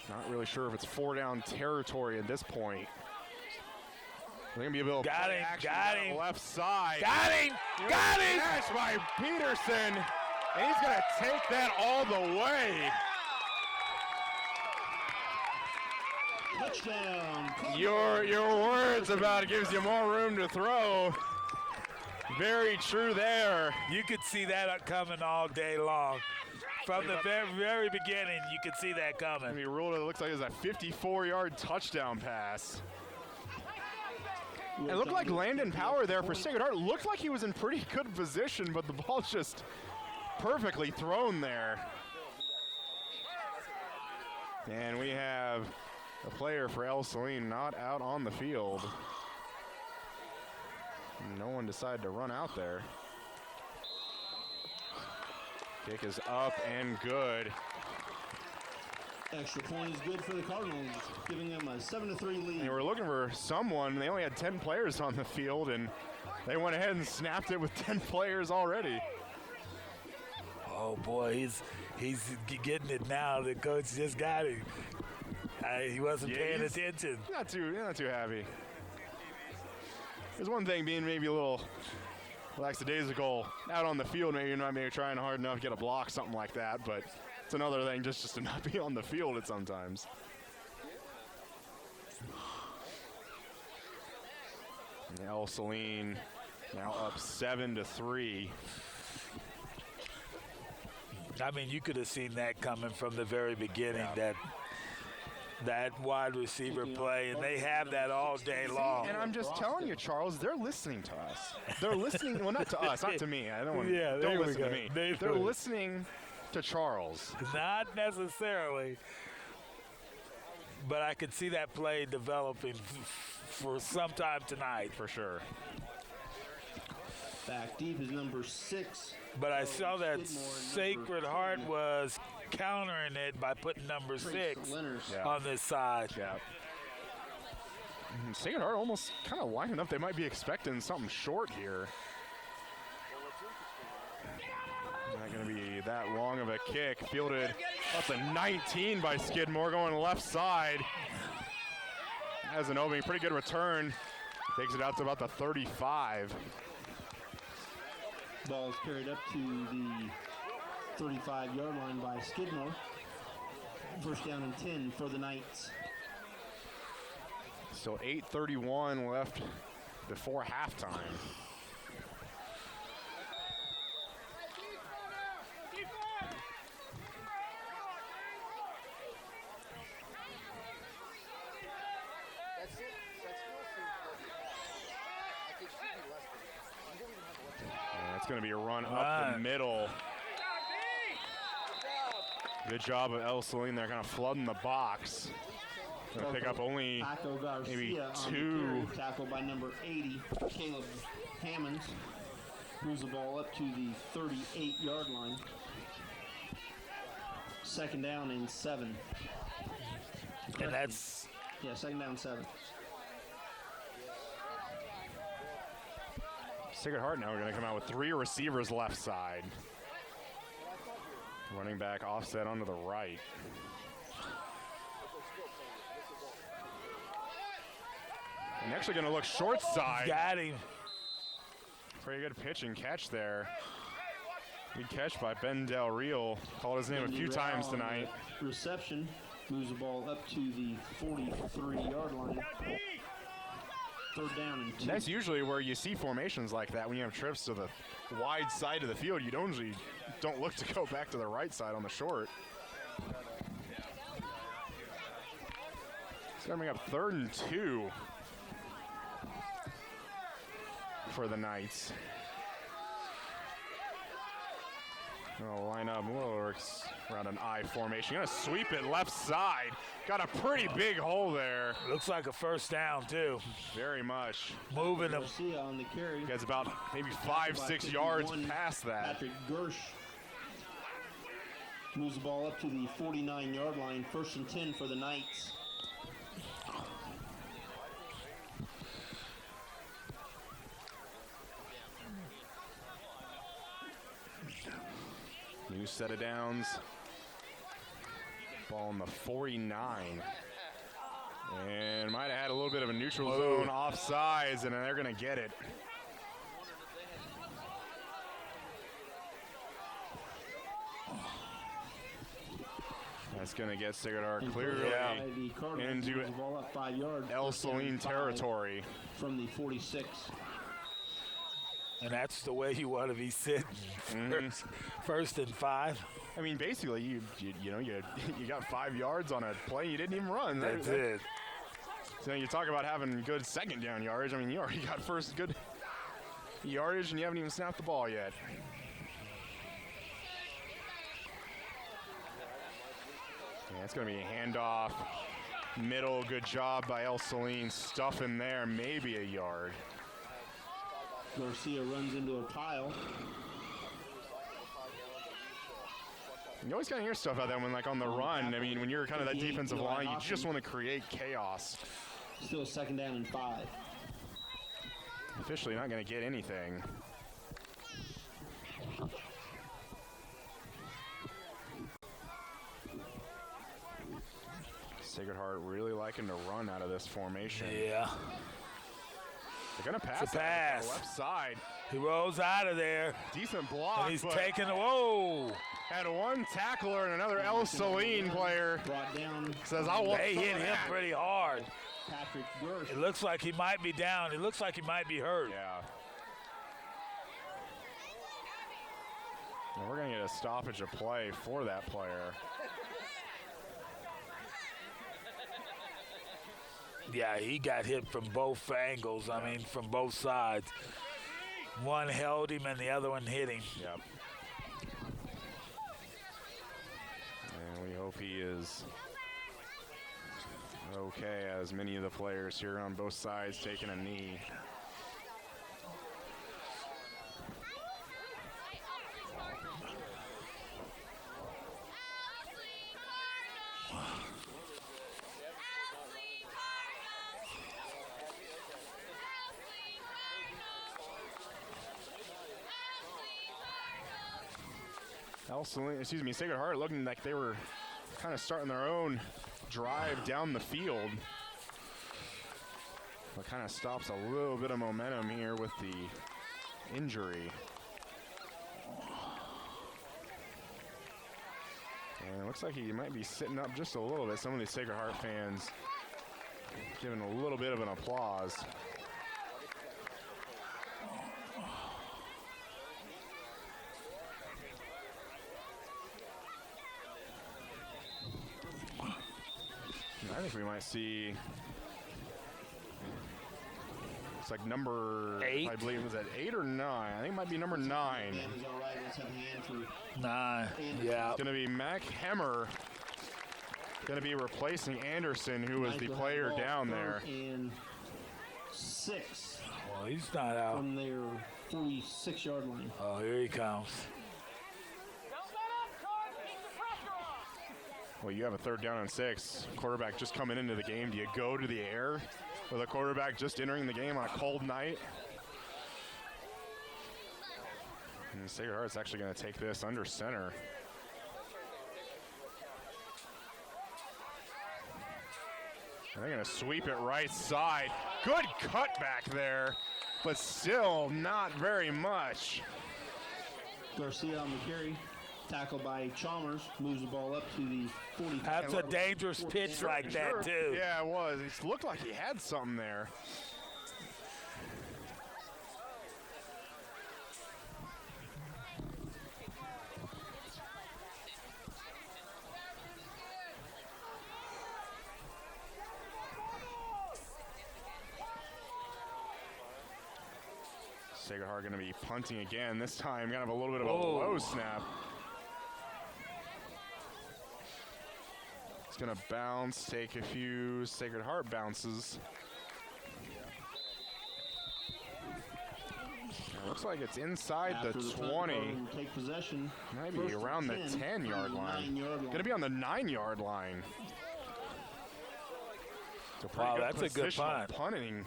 Not really sure if it's 4-down territory at this point. They're going to be able to Got play him, action got down the him. left side. Got him! Got him! Catch by Peterson, and he's going to take that all the way. Touchdown. Your words about it gives you more room to throw. Very true there. You could see that coming all day long. From the very beginning, you could see that And coming. he ruled it looks like it's a 54-yard touchdown pass. It looked like Landon Power there for Sacred Heart. Looked like he was in pretty good position, but the ball's just perfectly thrown there. And we have a player for Ell Saline not out on the field. No one decided to run out there. Kick is up and good. Extra point is good for the Cardinals, giving them a 7-3 lead. They were looking for someone. They only had 10 players on the field, and they went ahead and snapped it with 10 players already. Oh boy, he's getting it now. The coach just got it. He wasn't Yeah, paying he's- attention. Not too happy. There's one thing being maybe a little lackadaisical out on the field. Maybe you're not trying hard enough to get a block, something like that. But it's another thing just to not be on the field at sometimes. And Ell Saline now up 7-3. I mean, you could have seen that coming from the very beginning. Yeah. that wide receiver play, and they have that all day long. And I'm just telling you, Charles, they're listening to us. They're listening, well, not to us, not to me. I don't want Yeah, there don't we listen go. to me. They They're do. listening to Charles. Not necessarily, but I could see that play developing for some time tonight. For sure. Back deep is number 6. But I saw that Skidmore, number Sacred Heart 10. was countering it by putting number 6 Leonard. Yeah. on this side. Yeah. Sacred Heart almost kind of lining up. They might be expecting something short here. Not going to be that long of a kick. Fielded up to 19 by Skidmore, going left side. Has an opening, pretty good return. Takes it out to about the 35. Ball is carried up to the 35-yard line by Skidmore. First down and 10 for the Knights. Still 8:31 left before halftime. And it's going to be a run up the middle. Good job of Ell Saline there, kind of flooding the box. Going to pick up only Paco Garcia maybe on the 2. carry, tackled by number 80, Caleb Hammonds. Moves the ball up to the 38-yard line. Second down and 7. And that's Yeah, second down 7. Sacred Heart now going to come out with 3 receivers left side. Running back offset onto the right. And actually going to look short side. got him. Pretty good pitch and catch there. Good catch by Ben Del Real. Called his name a few times tonight. Reception moves the ball up to the 43-yard line. Third down and 2. And that's usually where you see formations like that when you have trips to the wide side of the field. You usually don't look to go back to the right side on the short. It's coming up 3rd and 2 for the Knights. Gonna line up Willerix around an I formation. Gonna sweep it left side. Got a pretty big hole there. Looks like a first down, too. Very much. Moving them. Garcia on the carry. Gets about maybe 5-6 yards past that. Patrick Gersh moves the ball up to the 49-yard line. First and 10 for the Knights. New set of downs. Ball on the 49. And might have had a little bit of a neutral zone offsides, and they're going to get it. That's going to get Sacred Heart clearly The Cardinals into moves the ball up 5 yards. Ell First down Saline and 5 territory. from the 46. And that's the way you want to be sitting. First and 5. I mean, basically, you got 5 yards on a play you didn't even run. That's it. So you talk about having good second down yardage. I mean, you already got first good yardage, and you haven't even snapped the ball yet. Yeah, it's going to be a handoff. Middle, good job by Ell Saline. Stuff in there, maybe a yard. Garcia runs into a pile. You always kind of hear stuff about that when, like, on the run. I mean, when you're kind of that defensive line, you just want to create chaos. Still second down and 5. Officially not going to get anything. Sacred Heart really liking to run out of this formation. Yeah. They're going to pass It's a it pass. on the left side. He rolls out of there. Decent block, And he's but taking, whoa. had one tackler and another Ell Saline player. Brought down. Says, I'll walk They some hit of him that. pretty hard. Patrick Gersh. It looks like he might be down. It looks like he might be hurt. Yeah. And we're going to get a stoppage of play for that player. Yeah, he got hit from both angles. I mean, from both sides. One held him and the other one hit him. Yep. And we hope he is okay, as many of the players here on both sides taking a knee. Ell Saline, Sacred Heart looking like they were kind of starting their own drive down the field. But kind of stops a little bit of momentum here with the injury. And it looks like he might be sitting up just a little bit. Some of these Sacred Heart fans giving a little bit of an applause. I think we might see, it's like number 8. I believe, was that 8 or 9? I think it might be number 9. All right. Let's have a hand for 9. Yeah. It's going to be Mac Hemmer, going to be replacing Anderson, who was the player down there. And 6 Well, he's not out. from their 46-yard line. Oh, here he comes. Well, you have a 3rd down and 6. Quarterback just coming into the game. Do you go to the air with a quarterback just entering the game on a cold night? And Sacred Heart's actually going to take this under center. And they're going to sweep it right side. Good cutback there, but still not very much. Garcia on the carry. Tackled by Chalmers, moves the ball up to the 40. That's a dangerous pitch like that, too. Yeah, it was. It looked like he had something there. Sacred Heart going to be punting again. This time, going to have a little bit of a low snap. It's going to bounce, take a few Sacred Heart bounces. It looks like it's inside After the the 20. Take possession. Maybe First and around the 10 10-yard from the line. 9-yard line. Going to be on the 9-yard line. So Wow, that's a good positional punt. Punting.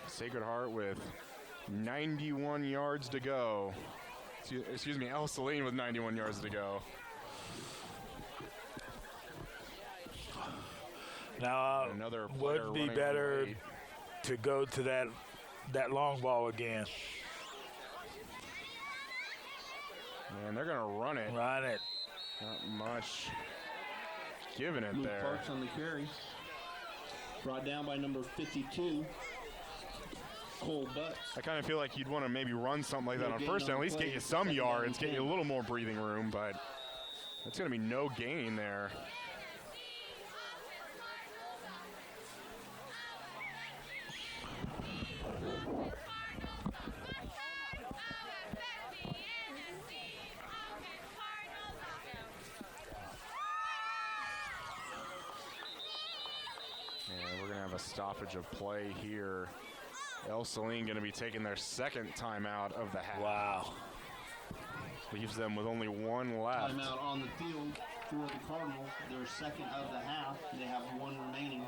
Sacred Heart with 91 yards to go. Excuse me, Ell Saline with 91 yards to go. Now, Another player would be running better late. to go to that long ball again. And they're going to run it. Run it. Not much giving it Luke there. Parks on the carry. Brought down by number 52. Cole Butts. I kind of feel like you'd want to maybe run something like that No on gain first down, on at least play, get you some second down yards, and get you a 10. little more breathing room, but it's going to be no gain there. And we're going to have a stoppage of play here. Ell Saline going to be taking their 2nd timeout of the half. Wow. Leaves them with only 1 left. Timeout on the field for the Cardinals. Their 2nd of the half. They have 1 remaining.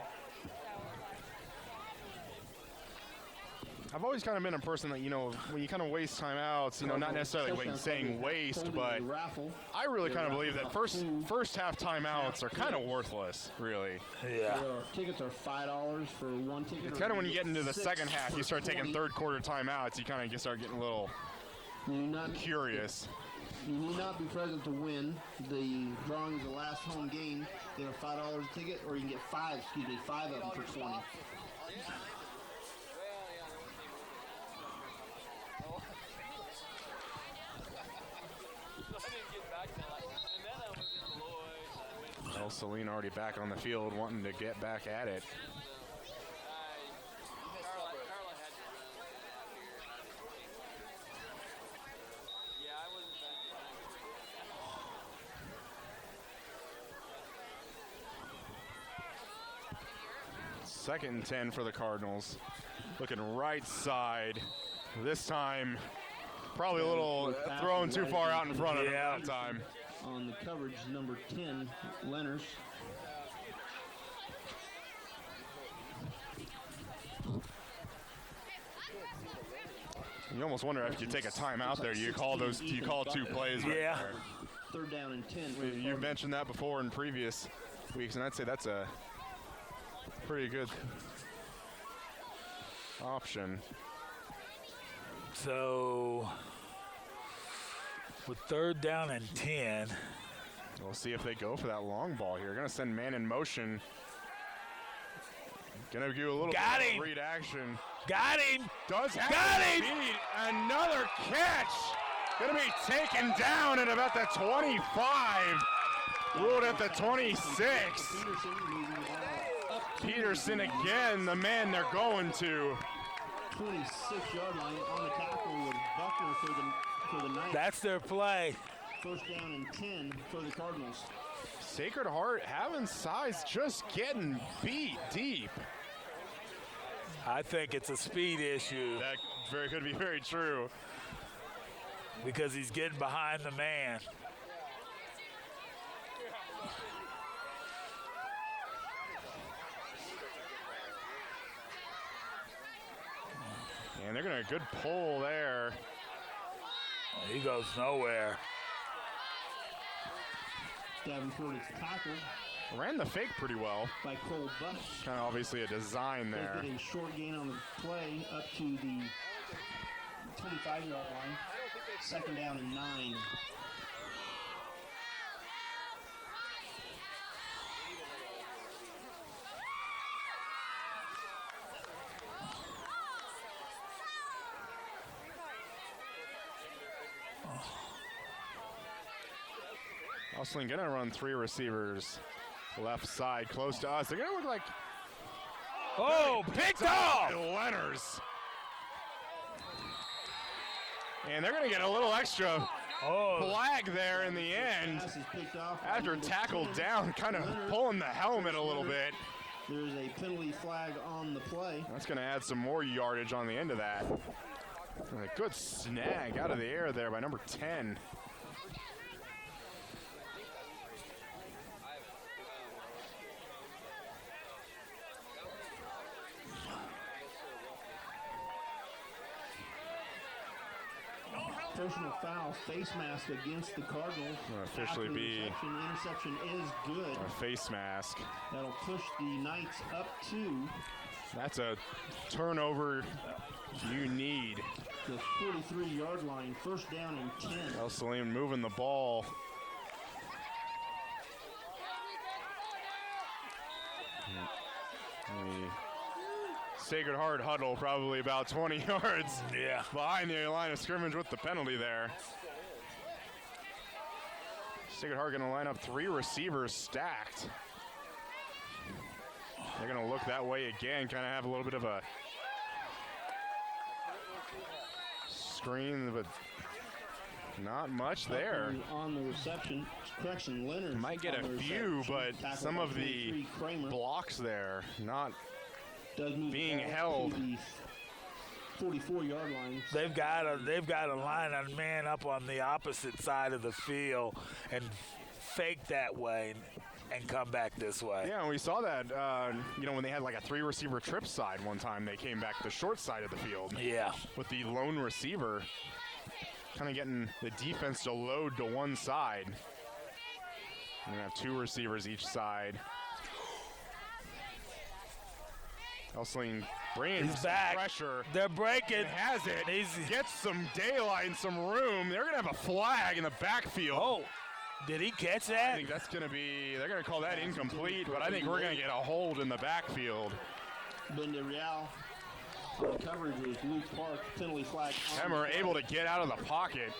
I've always kind of been a person that, when you kind of waste timeouts, not necessarily saying waste, but I really kind of believe that first half timeouts are kind of worthless, really. Yeah. Tickets are $5 for 1 ticket. It's kind of when you get into the second half, you start taking 3rd quarter timeouts, you kind of start getting a little curious. You need not be present to win. The drawing is the last home game. They're $5 a ticket, or you can get 5 of them for 20. Ell Saline already back on the field, wanting to get back at it. Second and 10 for the Cardinals. Looking right side. This time, probably a little throwing too far out in front of him that time. On the coverage, number 10, Lenners. You almost wonder if you take a timeout there, you call two plays. Right there. Third down and 10. You've mentioned that before in previous weeks, and I'd say that's a pretty good option. So with third down and 10. We'll see if they go for that long ball here. Gonna send man in motion. Gonna do a little bit of read action. Got him. Does have Got the him. speed. Another catch. Gonna be taken down at about the 25. Ruled at the 26. Peterson again, the man they're going to. 26-yard line on the tackle with Buckner for the night. That's their play. First down and 10 for the Cardinals. Sacred Heart having size, just getting beat deep. I think it's a speed issue That could be very true. because he's getting behind the man. And they're gonna good pull there. He goes nowhere. Davenport is tackled Ran the fake pretty well. by Cole Buck. Kind of obviously a design They there. get a short gain on the play up to the 25-yard line. Second down and 9. Osling gonna run 3 receivers left side close to us. They're gonna look like Picked off! Lenners. And they're gonna get a little extra flag there in the end. Pass is picked off by After number tackled 10, down, kind of Leonard. pulling the helmet a little bit. There's a penalty flag on the play. That's gonna add some more yardage on the end of that. And a good snag out of the air there by number 10. Personal foul, face mask against the Cardinals. Gonna officially After the be interception is good. a face mask. That'll push the Knights up to That's a turnover you need. the 43-yard line. First down and 10. Ell Saline moving the ball. The Sacred Heart huddle probably about 20 yards behind the line of scrimmage with the penalty there. Sacred Heart gonna line up 3 receivers stacked. They're gonna look that way again, kind of have a little bit of a screen, but not much there. On the reception, correction, Leonard Might get a few, but some of the blocks there not being held. 44-yard line. They've got to line a man up on the opposite side of the field and fake that way and come back this way. Yeah, and we saw that, when they had like a 3-receiver trip side one time, they came back the short side of the field. Yeah. With the lone receiver kind of getting the defense to load to one side. We're going to have 2 receivers each side. Ell Saline bringing some pressure. They're breaking. Has it. Gets some daylight and some room. They're going to have a flag in the backfield. Oh, did he catch that? I think that's going to be, they're going to call that incomplete, but I think we're going to get a hold in the backfield. Bender Real. The coverage was Luke Park. Penalty flag. Hemmer able to get out of the pocket.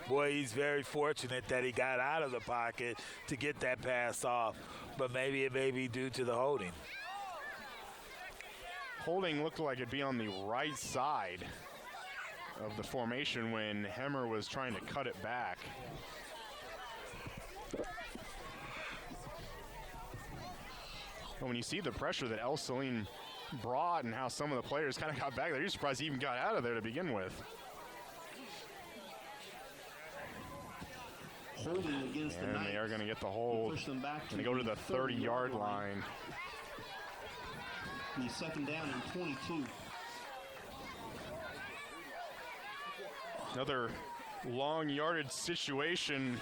Boy, he's very fortunate that he got out of the pocket to get that pass off, but maybe it may be due to the holding. Holding looked like it'd be on the right side of the formation when Hemmer was trying to cut it back. But when you see the pressure that Ell Saline brought and how some of the players kind of got back there, you're surprised he even got out of there to begin with. Holding against the And Knights. they are going to get the hold. Push them back Going to go to the 30-yard line. The second down and 22. Another long yardage situation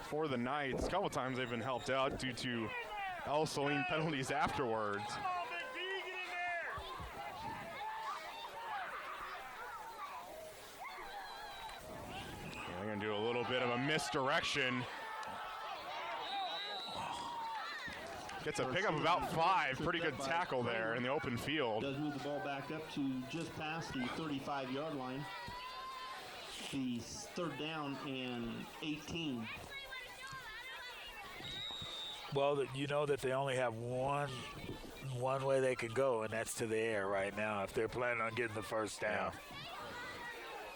for the Knights. A couple times they've been helped out due to Ell Saline penalties afterwards. And they're going to do a little bit of a misdirection. Gets a pickup of about 5. Pretty good tackle there in the open field. Does move the ball back up to just past the 35-yard line. The third down and 18. Well, you know that they only have one way they can go, and that's to the air right now if they're planning on getting the first down.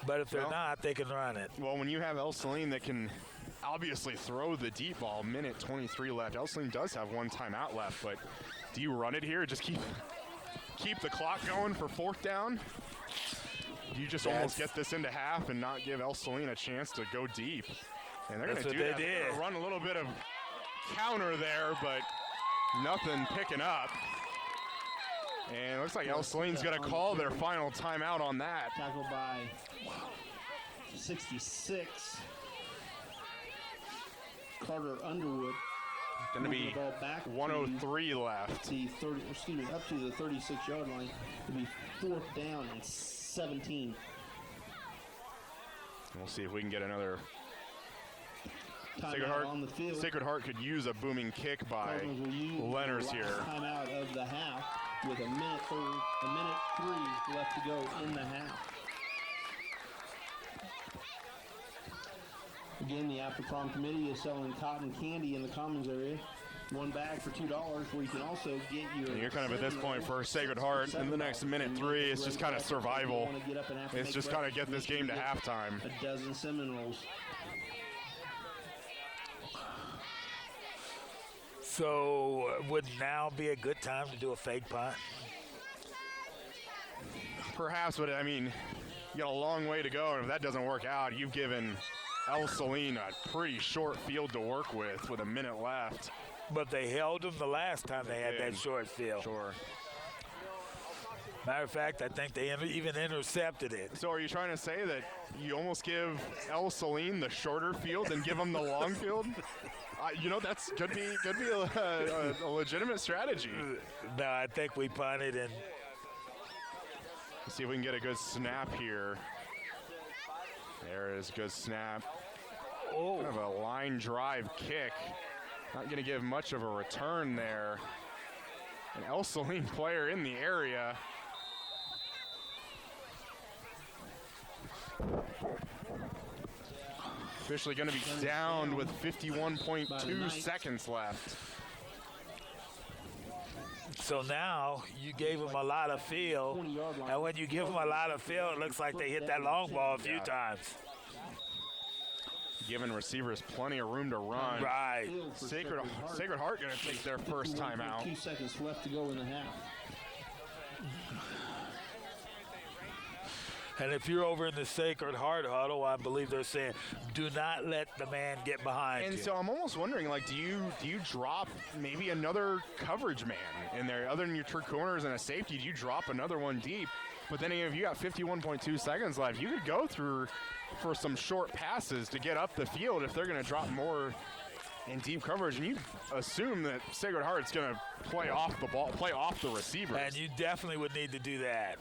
But if they're not, they can run it. Well, when you have Ell Saline that can obviously throw the deep ball, minute 23 left. Ell Saline does have one timeout left, but do you run it here? Just keep the clock going for fourth down? Do you just almost get this into half and not give Ell Saline a chance to go deep? And they're going to do that. They're gonna run a little bit of counter there, but nothing picking up. And it looks like Ell Saline's going to call their final timeout on that. Tackled by 66. Carter Underwood. Going to be 1:03 left. The 30, excuse me, up to the 36-yard line. It'll be fourth down and 17. We'll see if we can get another. Timeout Sacred Heart could use a booming kick by Lenners here. Timeout of the half with a minute 3 left to go in the half. Again, the After Prom Committee is selling cotton candy in the Commons area. One bag for $2, where you can also get your. And you're kind of at this point for Sacred Heart in the next minute 3. It's just kind of survival. It's just kind of get this game to halftime. A dozen cinnamon rolls. So would now be a good time to do a fake punt? Perhaps, but I mean, you got a long way to go, and if that doesn't work out, you've given Ell Saline a pretty short field to work with a minute left. But they held them the last time they had that short field. Sure. Matter of fact, I think they even intercepted it. So are you trying to say that you almost give Ell Saline the shorter field and give them the long field? You know, that's could be a legitimate strategy. No, I think we punted and. Let's see if we can get a good snap here. There is a good snap. Oh. Kind of a line drive kick. Not going to give much of a return there. An Ell Saline player in the area. Officially going to be downed with 51.2 seconds left. So now you gave them a lot of field, and when you give them a lot of field, it looks like they hit that long ball a few times. Giving receivers plenty of room to run. Right. Sacred Heart going to take their first timeout. 2 seconds left to go in the half. And if you're over in the Sacred Heart huddle, I believe they're saying, do not let the man get behind you. And so I'm almost wondering, like, do you drop maybe another coverage man in there? Other than your true corners and a safety, do you drop another one deep? But then if you got 51.2 seconds left, you could go through for some short passes to get up the field if they're going to drop more in deep coverage. And you assume that Sacred Heart's going to play off the ball, play off the receivers. And you definitely would need to do that.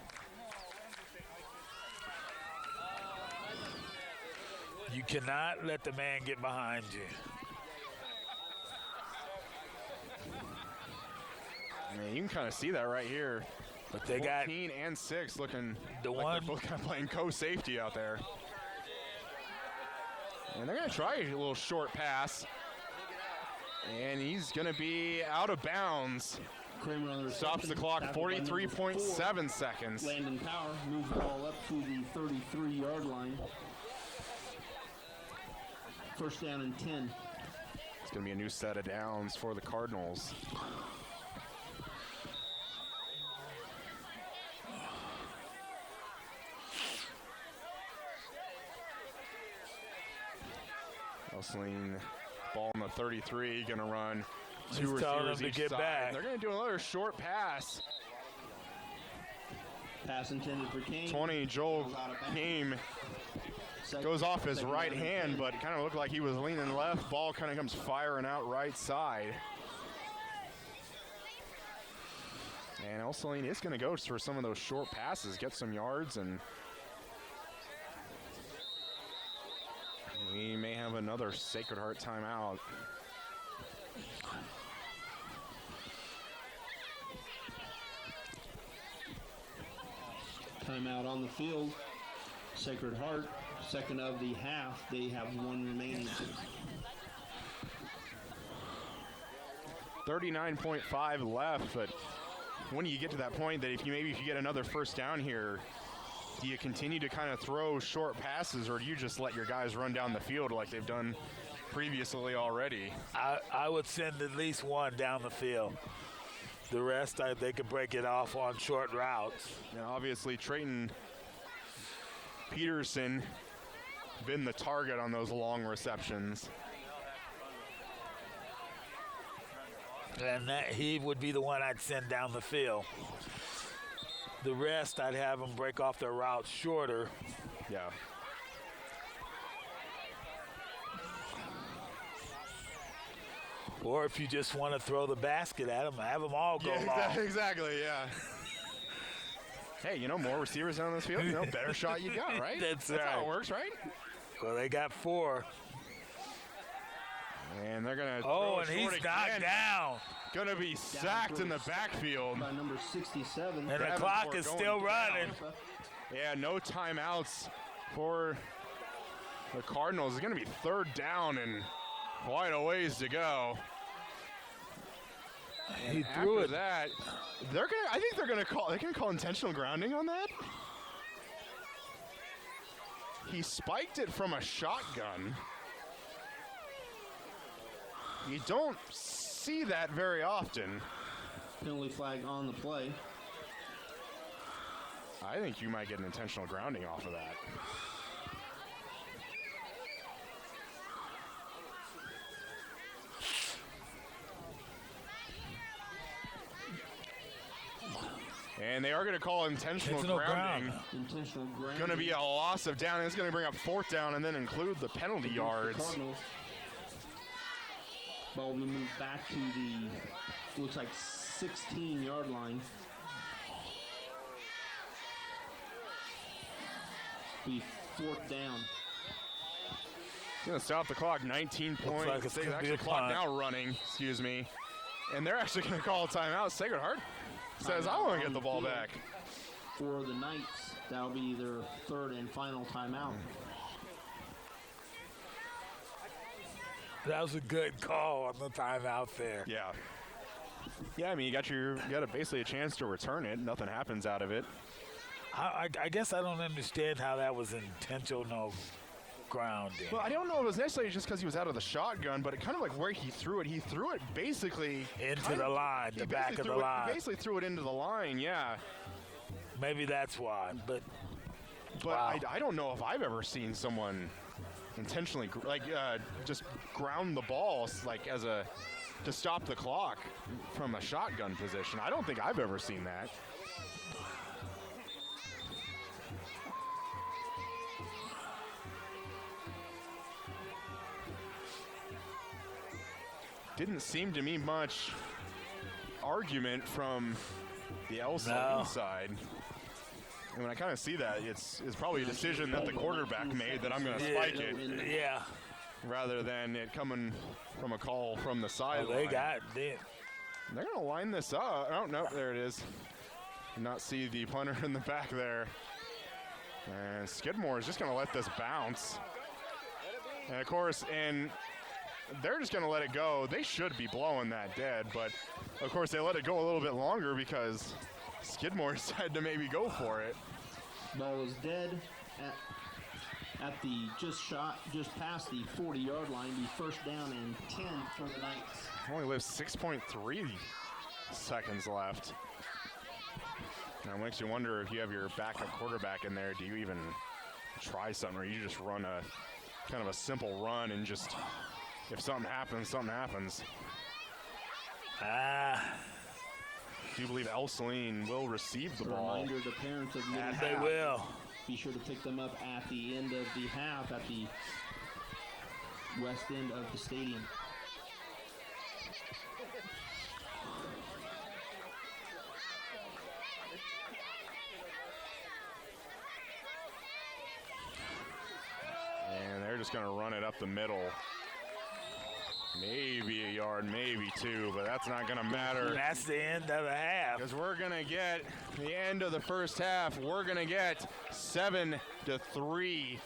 You cannot let the man get behind you. Man, you can kind of see that right here. But they got 14 and 6 looking the like one they're both kind of playing co-safety out there. And they're going to try a little short pass. And he's going to be out of bounds. Kramer on the Stops the clock, 43.7 seconds. Landon Power moves the ball up to the 33-yard line. First down and 10. It's going to be a new set of downs for the Cardinals. Ell Saline, ball on the 33, going to run. Two receivers to each get side. back. They're going to do another short pass. Pass intended for Kane. 20, Joel Kame goes off his right hand, but it kind of looked like he was leaning left. Ball kind of comes firing out right side. And Ell Saline is going to go for some of those short passes, get some yards, and we may have another Sacred Heart timeout. Timeout on the field. Sacred Heart, second of the half. They have one remaining. 39.5 left, but when do you get to that point that if you get another first down here, do you continue to kind of throw short passes, or do you just let your guys run down the field like they've done previously already? I would send at least one down the field. The rest, they could break it off on short routes. Now, obviously, Trayton Peterson been the target on those long receptions. And he would be the one I'd send down the field. The rest, I'd have them break off their routes shorter. Yeah. Or if you just want to throw the basket at them, have them all go long. Exactly, yeah. Hey, more receivers on this field, better shot you got, right? That's how right. it works, right? Well, they got 4. And they're going to and he's knocked down. Going to be sacked in the backfield. By number 67. And the clock is still running. Yeah, no timeouts for the Cardinals. It's going to be third down and quite a ways to go. He threw it. That, I think they're going to call intentional grounding on that. He spiked it from a shotgun. You don't see that very often. Penalty flag on the play. I think you might get an intentional grounding off of that. And they are going to call intentional grounding. Intentional grounding. Going to be a loss of down. It's going to bring up fourth down and then include the penalty yards. Ball will be moved back to the, looks like 16-yard line. Be fourth down. Going to stop the clock, 19 points. Like it's actually the clock now running, excuse me. And they're actually going to call a timeout. Sacred Heart says, I want to get the ball back. For the Knights, that'll be their third and final timeout. That was a good call on the timeout there. Yeah. Yeah, I mean, you got basically a chance to return it. Nothing happens out of it. I guess I don't understand how that was intentional grounding. Well, I don't know if it was necessarily just because he was out of the shotgun, but it kind of like where he threw it basically into the line, the back of the line. He basically threw it into the line, yeah. Maybe that's why, but wow. I don't know if I've ever seen someone intentionally just ground the ball to stop the clock from a shotgun position. I don't think I've ever seen that. Didn't seem to me much argument from the Ell Saline side. And when I kind of see that, it's probably a decision that the quarterback made that I'm going to spike it. Yeah. Rather than it coming from a call from the sideline. They got it. They're going to line this up. Oh, no, there it is. Did not see the punter in the back there. And Skidmore is just going to let this bounce. And of course, they're just going to let it go. They should be blowing that dead, but of course they let it go a little bit longer because Skidmore decided to maybe go for it. Ball is dead at the just past the 40-yard line. The first down and 10 for the Knights. Only lives 6.3 seconds left. Now it makes you wonder, if you have your backup quarterback in there, do you even try something, or you just run a kind of a simple run and just, if something happens, something happens. Do you believe Ell Saline will receive the ball? Reminder to parents of And they will. Be sure to pick them up at the end of the half at the west end of the stadium. And they're just going to run it up the middle. Maybe a yard, maybe two, but that's not going to matter. That's the end of the half. Because we're going to get the end of the first half. We're going to get 7-3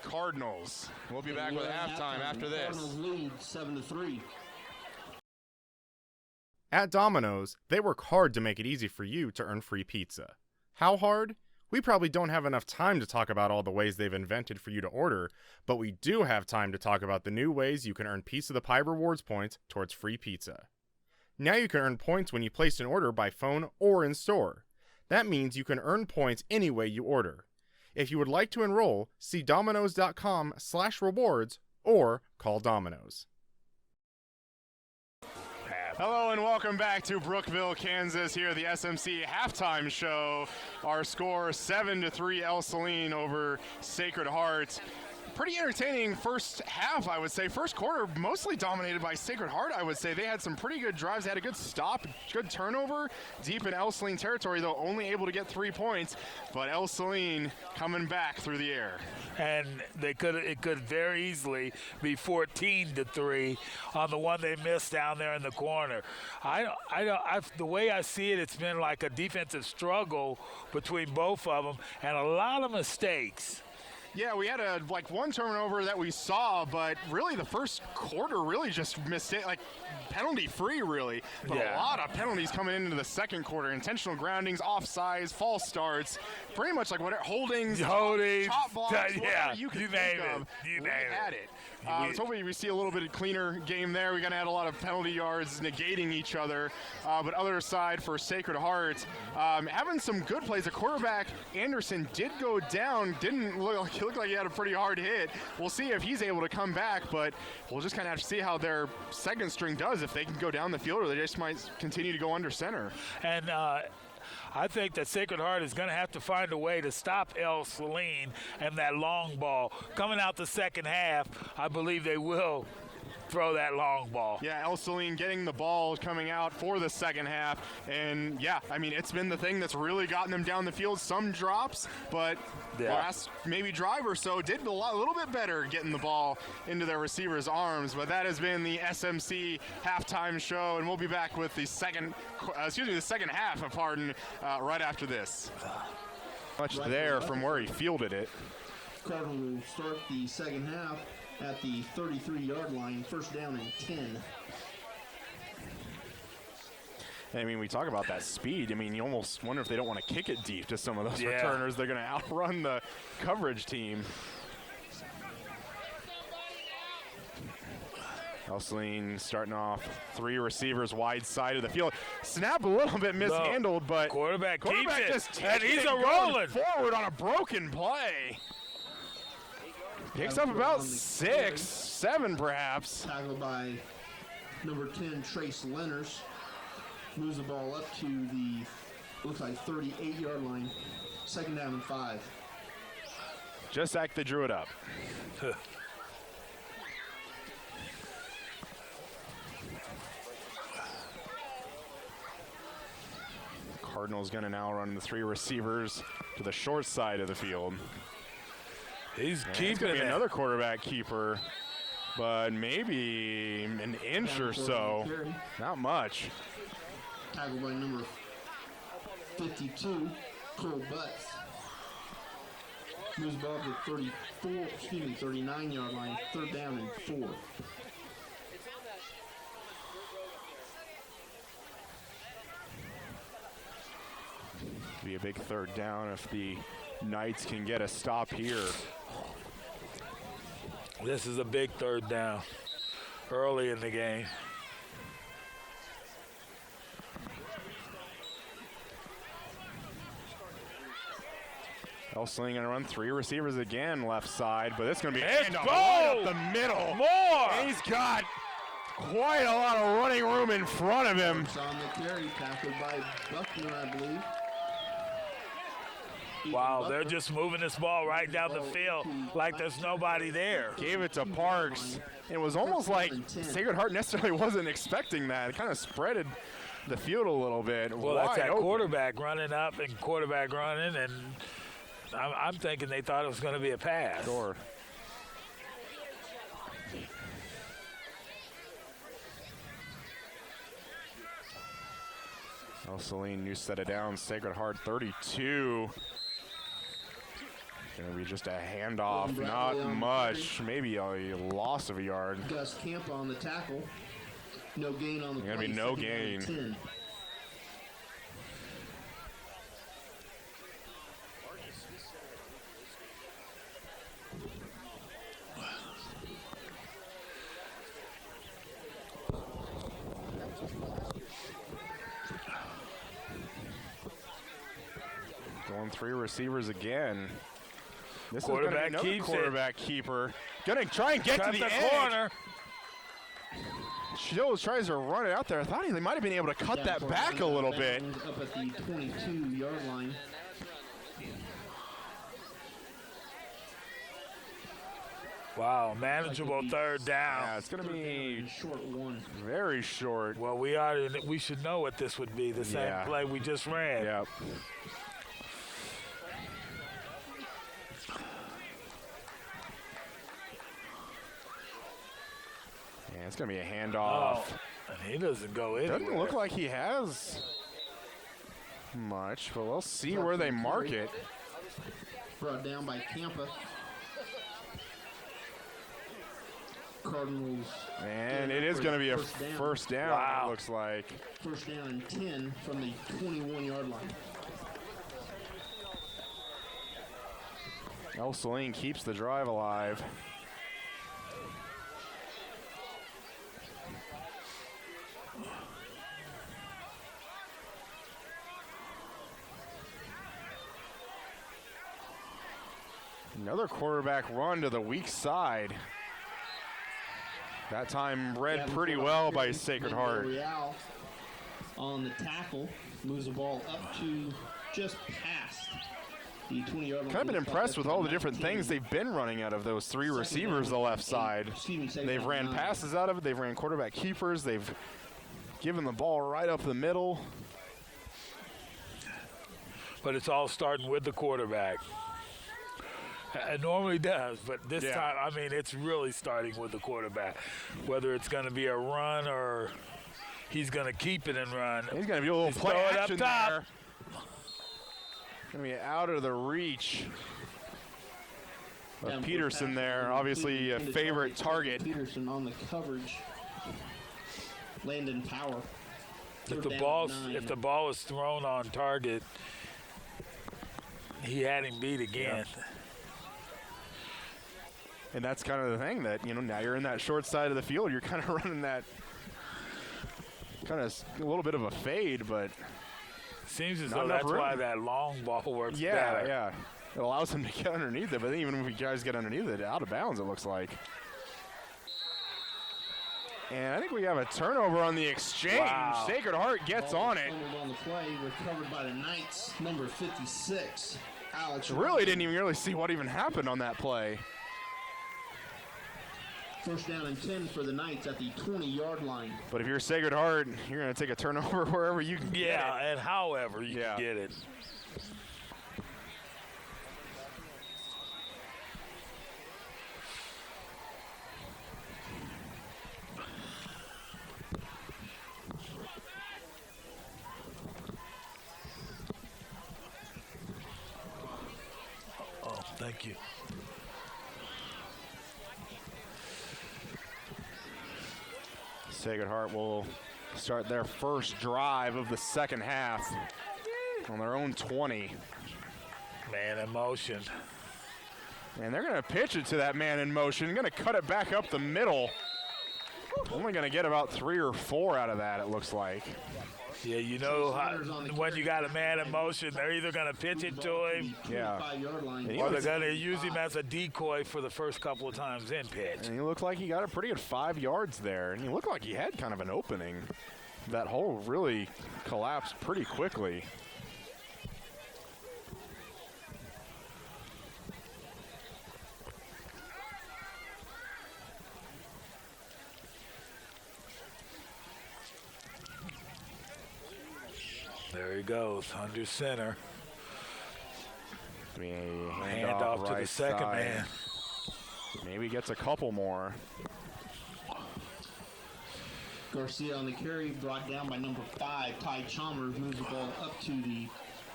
Cardinals. We'll be back with halftime after this. Cardinals lead 7-3. At Domino's, they work hard to make it easy for you to earn free pizza. How hard? We probably don't have enough time to talk about all the ways they've invented for you to order, but we do have time to talk about the new ways you can earn Piece of the Pie rewards points towards free pizza. Now you can earn points when you place an order by phone or in store. That means you can earn points any way you order. If you would like to enroll, see Domino's.com/rewards or call Domino's. Hello and welcome back to Brookville, Kansas, here at the SMC halftime show. Our score 7-3 Ell Saline over Sacred Heart. Pretty entertaining first half, I would say. First quarter mostly dominated by Sacred Heart, I would say. They had some pretty good drives. They had a good stop, good turnover deep in Ell Saline territory, though only able to get 3 points. But Ell Saline coming back through the air. And it could very easily be 14-3 on the one they missed down there in the corner. The way I see it, it's been like a defensive struggle between both of them and a lot of mistakes. Yeah, we had one turnover that we saw, but really the first quarter really just penalty free really. But a lot of penalties coming into the second quarter. Intentional groundings, offsides, false starts, pretty much like whatever holdings, top blocks, whatever you can think of. We had it. So hopefully we see a little bit cleaner game there. We're going to add a lot of penalty yards negating each other. But other side for Sacred Heart, having some good plays. The quarterback, Anderson, did go down. Didn't look like he had a pretty hard hit. We'll see if he's able to come back, but we'll just kind of have to see how their second string does, if they can go down the field or they just might continue to go under center. And I think that Sacred Heart is going to have to find a way to stop Ell Saline and that long ball. Coming out the second half, I believe they will throw that long ball. Yeah, Ell Saline getting the ball coming out for the second half. And, yeah, I mean, it's been the thing that's really gotten them down the field. Some drops, but last maybe drive or so did a little bit better getting the ball into their receivers' arms. But that has been the SMC halftime show, and we'll be back with the second half, right after this. Much there from where he fielded it. Cardinal will start the second half at the 33-yard line, first down and 10. I mean, we talk about that speed. I mean, you almost wonder if they don't want to kick it deep to some of those returners. They're going to outrun the coverage team. Ell Saline starting off 3 receivers wide side of the field. Snap a little bit mishandled, but quarterback keeps it. Just and he's rolling forward on a broken play. Picks up about 6, 7 perhaps. Tackled by number 10, Trace Lenners. Moves the ball up to the, looks like 38-yard line. Second down and 5. Just like they drew it up. Cardinals going to now run the 3 receivers to the short side of the field. He's going to be another quarterback keeper, but maybe an inch or so. Not much. Tackled by number 52, Cole Butts. Moves the ball to the 39-yard line, 3rd down and 4. Be a big 3rd down if the Knights can get a stop here. This is a big 3rd down early in the game. Ell Saline going to run 3 receivers again left side, but it's going to be a Let's handoff go! right up the middle. More! And he's got quite a lot of running room in front of him. It's on the carry, tackled by Buckner, I believe. Wow, they're just moving this ball right down the field like there's nobody there. Gave it to Parks. It was almost like Sacred Heart necessarily wasn't expecting that. It kind of spreaded the field a little bit. Well, that's wide that open. quarterback running up and quarterback running, and I'm thinking they thought it was going to be a pass. Sure. Ell Saline, new set it down. Sacred Heart 32. Going to be just a handoff, not much. Maybe a loss of a yard. Gus Camp on the tackle. No gain on the play. Going to be no 2nd down gain. and 10. Going 3 receivers again. This Quarterback is going to be keeps another quarterback keeper. Going to try and get Cut to the the edge. corner. Shields tries to run it out there. I thought they might have been able to cut that back a little bit. Up at the 22-yard line. Wow, manageable 3rd down. Yeah, it's going to be Short 1. very short. Well, we should know what this would be, the same Yeah. play we just ran. Yep. Yeah, it's going to be a handoff. Oh, and he doesn't go anywhere. Doesn't look like he has much, but we'll see where they mark it. Brought down by Campa. Cardinals. And it is going to be a first down, Wow. it looks like. 1st down and 10 from the 21-yard line. Ell Saline keeps the drive alive. Another quarterback run to the weak side. That time read pretty well by Sacred Heart. Real on the tackle, moves the ball up to just past the 20-yard line. Kind of been impressed with all the different things they've been running out of those 3 receivers the left side. They've ran passes out of it. They've ran quarterback keepers. They've given the ball right up the middle. But it's all starting with the quarterback. It normally does, but this time, I mean, it's really starting with the quarterback. Whether it's going to be a run or he's going to keep it and run. He's going to be a little He's play throwing it up action top. there. Going to be out of the reach of Peterson there. Obviously a favorite target. Peterson on the coverage. Landon Power. If 3rd the down ball and 9. if the ball is thrown on target, he had him beat again. And that's kind of the thing that, now you're in that short side of the field. You're kind of running that kind of a little bit of a fade, but Seems as not though enough that's room. why that long ball works yeah, better. yeah. It allows him to get underneath it, but then even if you guys get underneath it, out of bounds it looks like. And I think we have a turnover on the exchange. Wow. Sacred Heart gets Ball on it. fumbled on the play, recovered by the Knights, number 56, Alex. Really didn't even really see what even happened on that play. 1st down and 10 for the Knights at the 20-yard line. But if you're Sacred Heart, you're going to take a turnover wherever you can get Yeah, it. and however you Yeah. can get it. Oh, thank Thank you. Sacred Heart will start their first drive of the second half on their own 20. Man in motion. And they're going to pitch it to that man in motion. Going to cut it back up the middle. Only going to get about 3 or 4 out of that, it looks like. Yeah, you know when you got a man in motion, they're either going to pitch it to him, Yeah. or they're going to use him as a decoy for the first couple of times in pitch. And he looked like he got a pretty good 5 yards there. And he looked like he had kind of an opening. That hole really collapsed pretty quickly. There he goes, under center. Hand off to right the second side. man. Maybe gets a couple more. Garcia on the carry, brought down by number 5, Ty Chalmers, moves the ball up to the,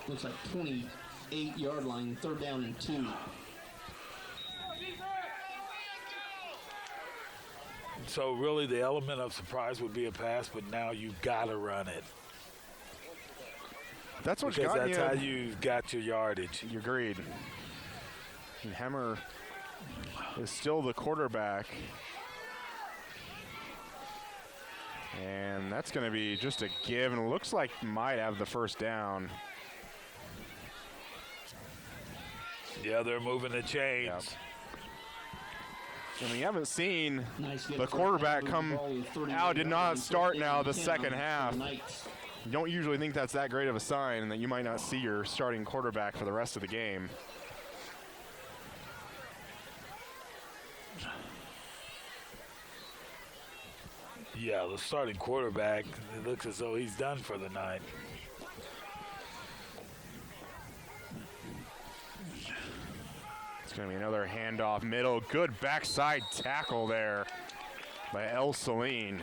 looks like 28-yard line, 3rd down and 2. So really the element of surprise would be a pass, but now you've got to run it. That's what Because got that's you. how you got your yardage. You agreed. And Hemmer is still the quarterback. And that's going to be just a give, and it looks like he might have the first down. Yeah, they're moving the chains. Yep. And we haven't seen Nice the quarterback come out, did not start now the second half. You don't usually think that's that great of a sign, and that you might not see your starting quarterback for the rest of the game. Yeah, the starting quarterback, it looks as though he's done for the night. It's going to be another handoff middle. Good backside tackle there by Ell Saline.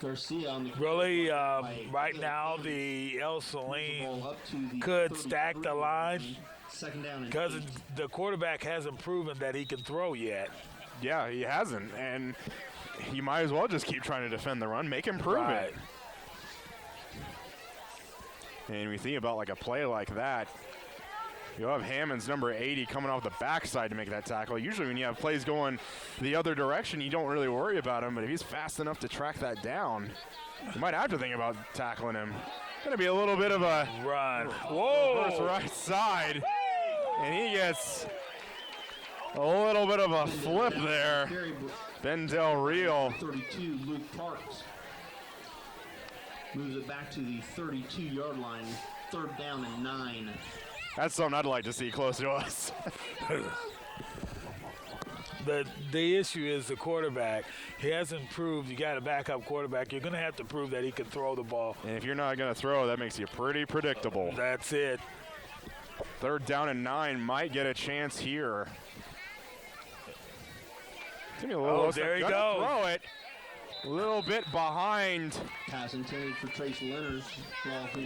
Garcia on the Really, right now, the Ell Saline could stack the line second down and because 8. the quarterback hasn't proven that he can throw yet. Yeah, he hasn't, and you might as well just keep trying to defend the run. Make him prove Right. it. And we think about like a play like that, you'll have Hammond's number 80 coming off the backside to make that tackle. Usually when you have plays going the other direction, you don't really worry about him, but if he's fast enough to track that down, you might have to think about tackling him. Going to be a little bit of a Run. reverse Whoa! right side, and he gets a little bit of a flip there. Carry Ben Del Rio. 32, Luke Parks moves it back to the 32-yard line, 3rd down and 9. That's something I'd like to see close to us. The issue is the quarterback. He hasn't proved. You got a backup quarterback. You're going to have to prove that he can throw the ball. And if you're not going to throw, that makes you pretty predictable. That's it. 3rd down and 9 might get a chance here. Give me a little. Oh, there he gonna goes. Throw it. A little bit behind Pass intended for Trace Leonard.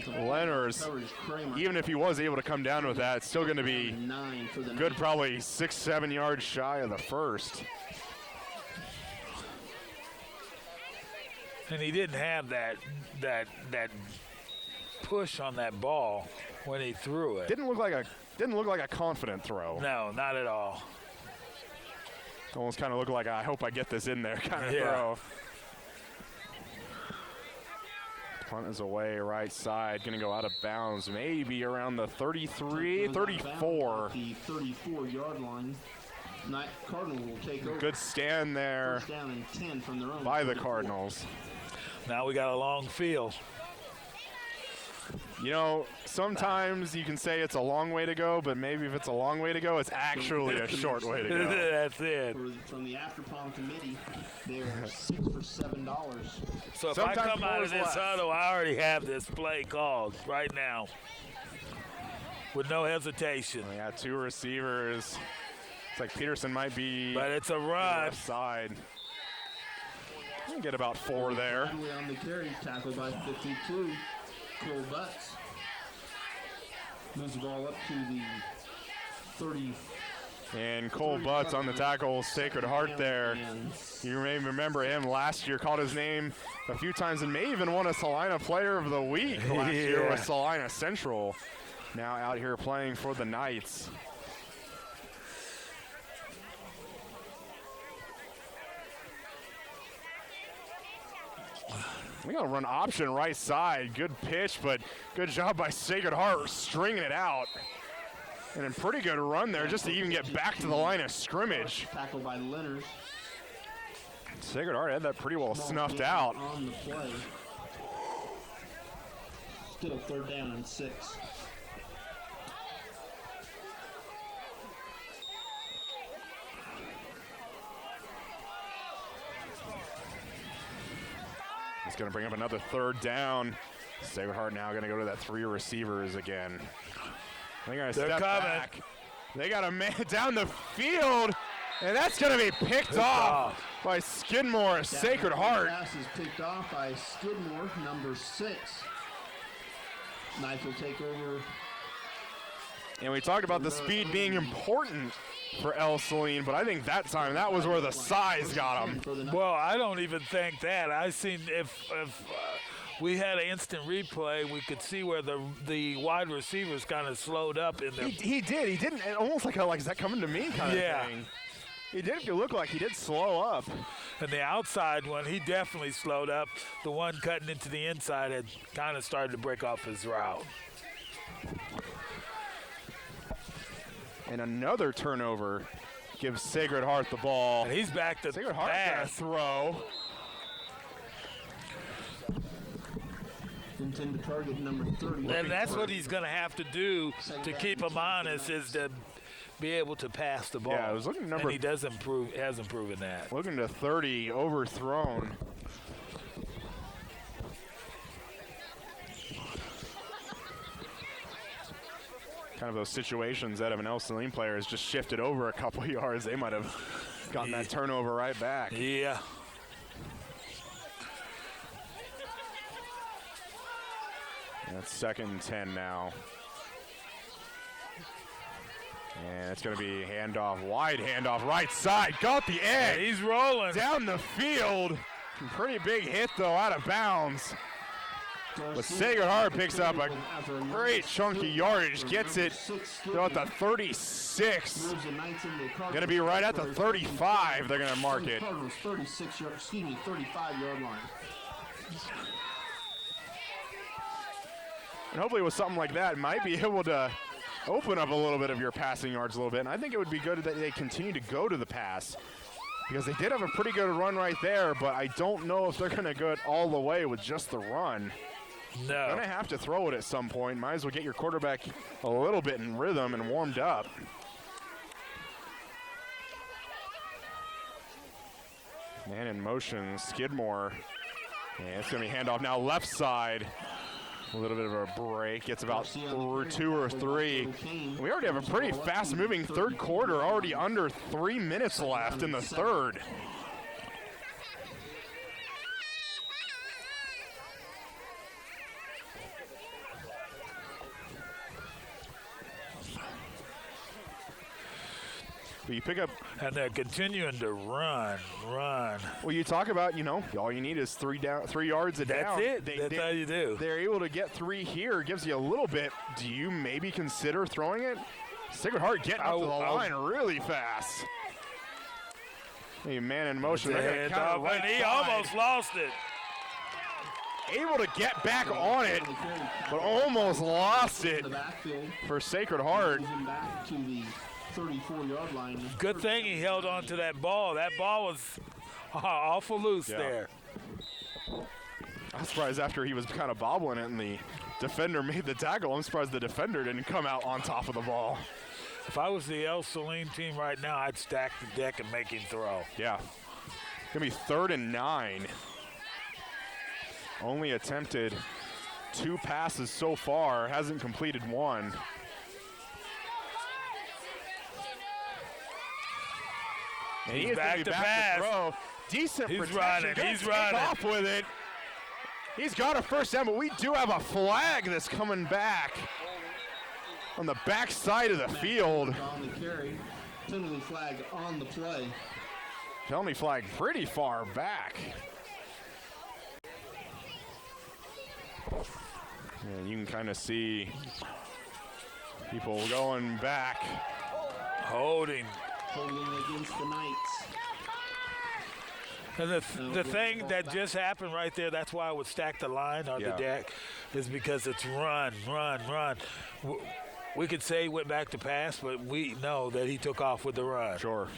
Leonard's. Kramer. Even if he was able to come down with that, it's still going to be 9 for the good, probably 6-7 yards shy of the first. And he didn't have that push on that ball when he threw it. Didn't look like a confident throw. No, not at all. Almost kind of looked like I hope I get this in there kind of Yeah. throw. Punt is away, right side, going to go out of bounds, maybe around the 33, 34. The 34-yard line. Cardinal will take over. Good stand there 1st down and 10 from their own. by the 34. Cardinals. Now we got a long field. You know, sometimes you can say it's a long way to go, but maybe if it's a long way to go, it's actually a short way to go. That's it. From the after prom committee, they're 6 for $7. So if Sometimes I come out more of is this less. huddle, I already have this play called right now with no hesitation. We got 2 receivers. It's like Peterson might be But it's a on the run. left side. We can get about 4 there. Bradley on the carry, tackled by 52, Cole Butts. Moves the ball up to the And Cole Butts on the tackle, Sacred Heart there. You may remember him last year, called his name a few times and may even won a Salina Player of the Week last year with Salina Central. Now out here playing for the Knights. We got to run option right side. Good pitch, but good job by Sacred Heart stringing it out. And a pretty good run there just to even get back to the line of scrimmage. Tackled by Leonard. Sacred Heart had that pretty well snuffed out. On the play. Still 3rd down and 6. It's going to bring up another 3rd down. Sacred Heart now going to go to that 3 receivers again. They're going to step back. They got a man down the field, and that's going to be picked off by Skidmore. Sacred Heart. Pass is picked off by Skidmore, number 6. Knights will take over. And we talked about the speed being important for Ell Saline, but I think that time that was where the size got him. Well, I don't even think that. I seen if we had an instant replay, we could see where the wide receivers kind of slowed up in there. He did. He didn't. Almost like is that coming to me kind of thing. He did look like he did slow up. And the outside one, he definitely slowed up. The one cutting into the inside had kind of started to break off his route. And another turnover gives Sacred Heart the ball. And he's back to Sacred Heart gonna throw. Intended target number 30. And that's what he's going to have to do to keep him honest, is to be able to pass the ball. Yeah, I was looking at and he hasn't proven that. Looking to 30, overthrown. Kind of those situations that if an Ell Saline player has just shifted over a couple yards, they might have gotten that turnover right back. Yeah. That's 2nd and 10 now. And it's going to be wide handoff, right side. Got the edge. Yeah, he's rolling. Down the field. Pretty big hit, though, out of bounds. But Sacred Heart picks up a great chunky yardage. Gets it at the 36. Going to be right at the 35. They're going to mark it. 35-yard line. And hopefully with something like that, might be able to open up a little bit of your passing yards a little bit. And I think it would be good that they continue to go to the pass, because they did have a pretty good run right there, but I don't know if they're going to go all the way with just the run. No. Going to have to throw it at some point. Might as well get your quarterback a little bit in rhythm and warmed up. Man in motion, Skidmore. And it's going to be handoff now left side. A little bit of a break. Gets about 2 or 3. We already have a pretty fast-moving 3rd quarter. Already under 3 minutes left in the 3rd. But you pick up, and they're continuing to run. Well, you talk about, all you need is 3 yards a down. That's it. That's how you do. They're able to get 3 here. Gives you a little bit. Do you maybe consider throwing it? Sacred Heart getting up to the line really fast. A man in motion. And he almost lost it. Able to get back on it, but almost lost it for Sacred Heart. 34-yard line. Good thing he held on to that ball. That ball was awful loose there. I'm surprised after he was kind of bobbling it and the defender made the tackle. I'm surprised the defender didn't come out on top of the ball. If I was the Ell Saline team right now, I'd stack the deck and make him throw. Yeah. Going to be 3rd and 9. Only attempted 2 passes so far. Hasn't completed 1. And he's back to pass. Throw. Decent protection. He's running. Off with it. He's got a first down, but we do have a flag that's coming back on the back side of the field. On the carry. Penalty flag on the play. Penalty flag pretty far back. And you can kind of see people going back. Holding. Holding against the Knights. And the thing that just happened right there, that's why I would stack the line on the deck, is because it's run. We could say he went back to pass, but we know that he took off with the run. Sure.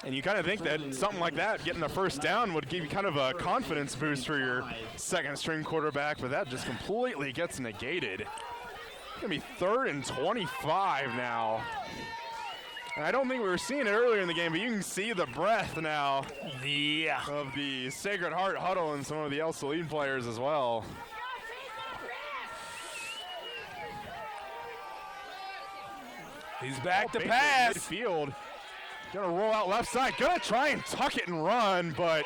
And you kind of think that something like that, getting the first down, would give you kind of a confidence boost for your second string quarterback, but that just completely gets negated. It's going to be 3rd and 25 now. And I don't think we were seeing it earlier in the game, but you can see the breath now of the Sacred Heart huddle and some of the Ell Saline players as well. He's back to pass. Midfield. Gonna roll out left side. Gonna try and tuck it and run, but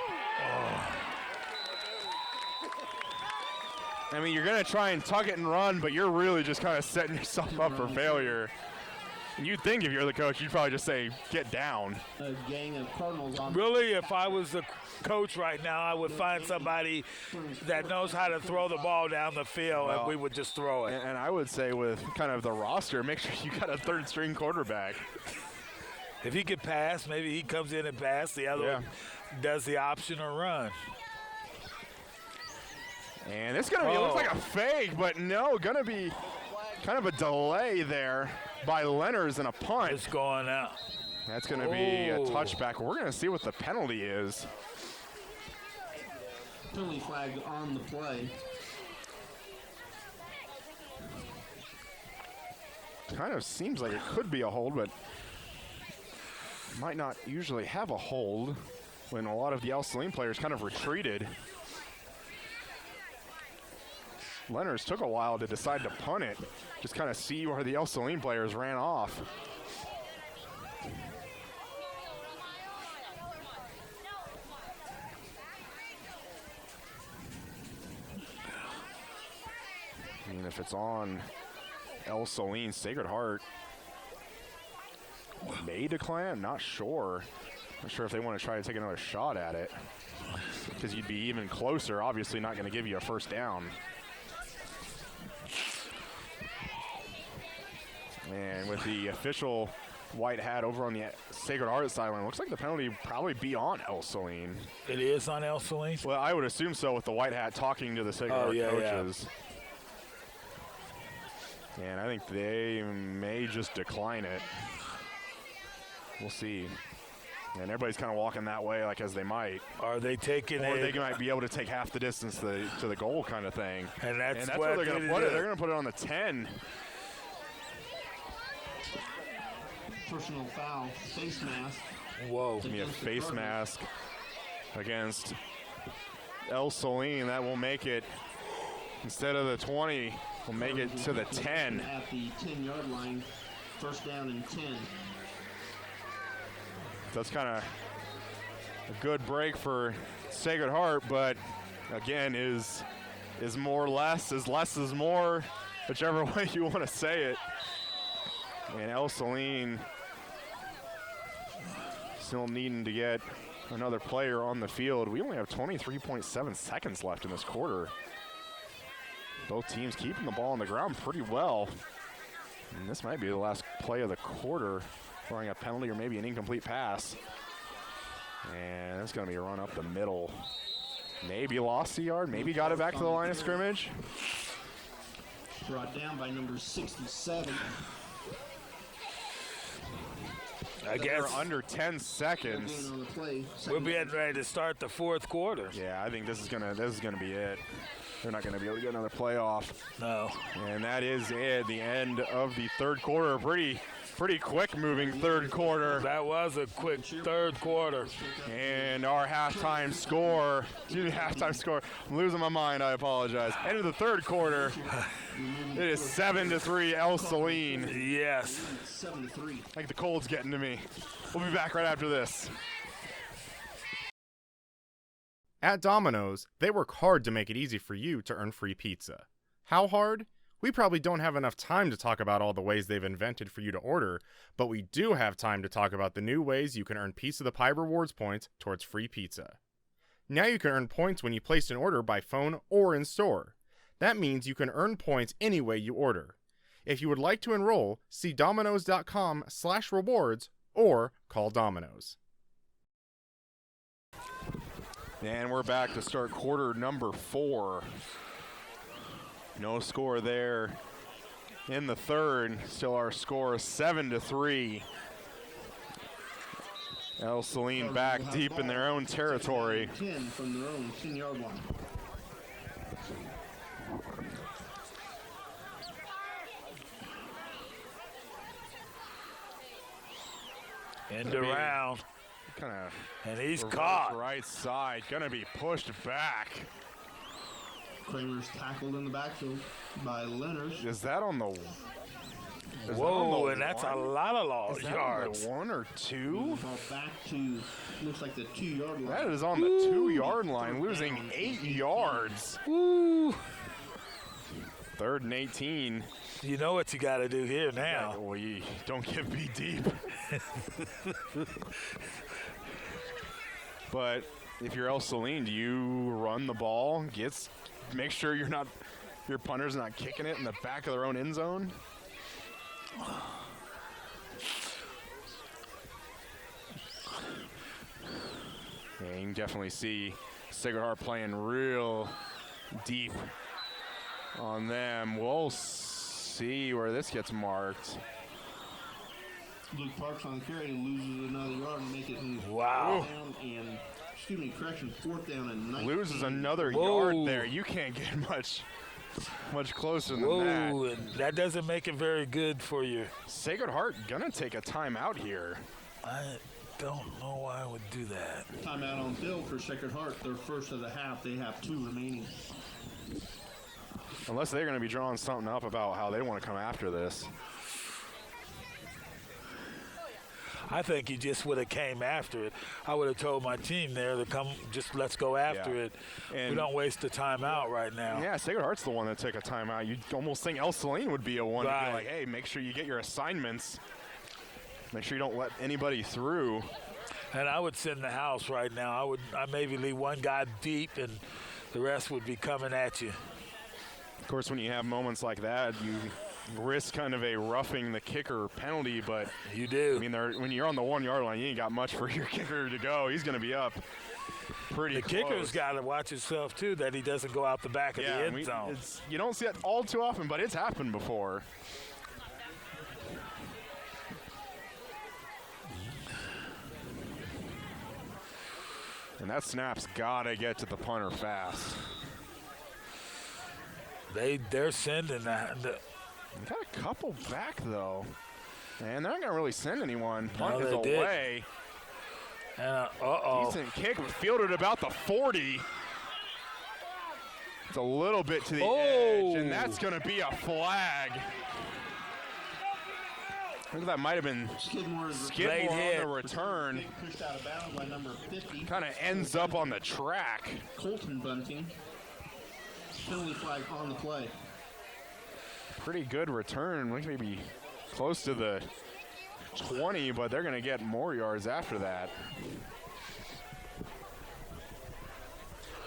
I mean, you're gonna try and tuck it and run, but you're really just kind of setting yourself up for failure. You'd think if you're the coach, you'd probably just say, get down. A gang of Cardinals on. Really, if I was the coach right now, I would find somebody that knows how to throw the ball down the field, and we would just throw it. And I would say with kind of the roster, make sure you got a 3rd string quarterback. If he could pass, maybe he comes in and pass. The other one does the option or run. And it's going to be, it looks like a fake, but no, going to be kind of a delay there by Lenners and a punt. It's going out. That's going to be a touchback. We're going to see what the penalty is. Penalty flag on the play. Kind of seems like it could be a hold, but might not usually have a hold when a lot of the Ell Saline players kind of retreated. Lenners took a while to decide to punt it. Just kind of see where the Ell Saline players ran off. I mean, if it's on Ell Saline, Sacred Heart may decline. I'm not sure. Not sure if they want to try to take another shot at it, because you'd be even closer. Obviously not going to give you a first down. And with the official white hat over on the Sacred Heart sideline, looks like the penalty would probably be on Ell Saline. It is on Ell Saline? Well, I would assume so, with the white hat talking to the Sacred Heart coaches. And I think they may just decline it. We'll see. And everybody's kind of walking that way, like as they might. Are they taking or they might be able to take half the distance to the goal kind of thing. And that's where they're going to put it. They're going to put it on the 10. Personal foul, face mask. Whoa. Give me a face mask against Ell Saline. That will make it, instead of the 20, we'll make it to the 10. At the 10-yard line, first down and 10. That's kind of a good break for Sacred Heart, but again, is more less is more, whichever way you want to say it. And Ell Saline still needing to get another player on the field. We only have 23.7 seconds left in this quarter. Both teams keeping the ball on the ground pretty well. And this might be the last play of the quarter, throwing a penalty or maybe an incomplete pass. And it's going to be a run up the middle. Maybe lost the yard, maybe got it back to the line of scrimmage. Brought down by number 67. I guess we're under 10 seconds. We'll be getting ready to start the fourth quarter. Yeah, I think this is gonna be it. They're not gonna be able to get another playoff. No. And that is it. The end of the third quarter. Pretty quick moving third quarter. That was a quick third quarter. And our halftime score. I'm losing my mind. I apologize. End of the third quarter. It is 7-3 Ell Saline. Yes. 7-3. I think the cold's getting to me. We'll be back right after this. At Domino's, they work hard to make it easy for you to earn free pizza. How hard? We probably don't have enough time to talk about all the ways they've invented for you to order, but we do have time to talk about the new ways you can earn Piece of the Pie rewards points towards free pizza. Now you can earn points when you place an order by phone or in store. That means you can earn points any way you order. If you would like to enroll, see Domino's.com/rewards or call Domino's. And we're back to start quarter number 4. No score there in the third. Still our score 7-3. Ell Saline back deep in their own territory. 10 from their own 10-yard line. End around. And he's caught. Right side, gonna be pushed back. Kramer's tackled in the backfield by Leonard. Is that on the? Whoa, and that's a lot of yards. 1 or 2? Ball back to, looks like the 2-yard line. That is on the 2-yard line, losing 8 yards. Woo. 3rd and 18. You know what you got to do here now. Well, you don't get beat deep. But if you're Ell Saline, do you run the ball, make sure your punter's not kicking it in the back of their own end zone? Yeah, you can definitely see Sacred Heart playing real deep on them. We'll see where this gets marked. Luke Parks on the carry loses another yard and make it wow. Fourth down and 19. Loses another yard there. You can't get much closer than that. Whoa, and that doesn't make it very good for you. Sacred Heart gonna take a timeout here. I don't know why I would do that. Timeout on field for Sacred Heart. Their first of the half. They have 2 remaining. Unless they're gonna be drawing something up about how they want to come after this. I think he just would have came after it. I would have told my team there to come, just let's go after it. And we don't waste the timeout right now. Yeah, Sacred Heart's the one that took a timeout. You'd almost think Ell Saline would be a one to be like, hey, make sure you get your assignments. Make sure you don't let anybody through. And I would send the house right now. I maybe leave one guy deep and the rest would be coming at you. Of course, when you have moments like that, you risk kind of a roughing the kicker penalty, but you do. I mean, when you're on the 1-yard line, you ain't got much for your kicker to go. He's going to be up pretty close. The kicker's got to watch himself, too, that he doesn't go out the back of the end zone. You don't see it all too often, but it's happened before. And that snap's got to get to the punter fast. They're sending that. Got a couple back, though. And they're not going to really send anyone. Punt is did. away. Uh-oh. Decent kick, fielded about the 40. It's a little bit to the edge, and that's going to be a flag. I think that might have been Skidmore on the return. Pushed out of bounds by number 50. Kind of ends up on the track. Colton Bunting. Penalty flag on the play. Pretty good return. Maybe close to the 20, but they're going to get more yards after that.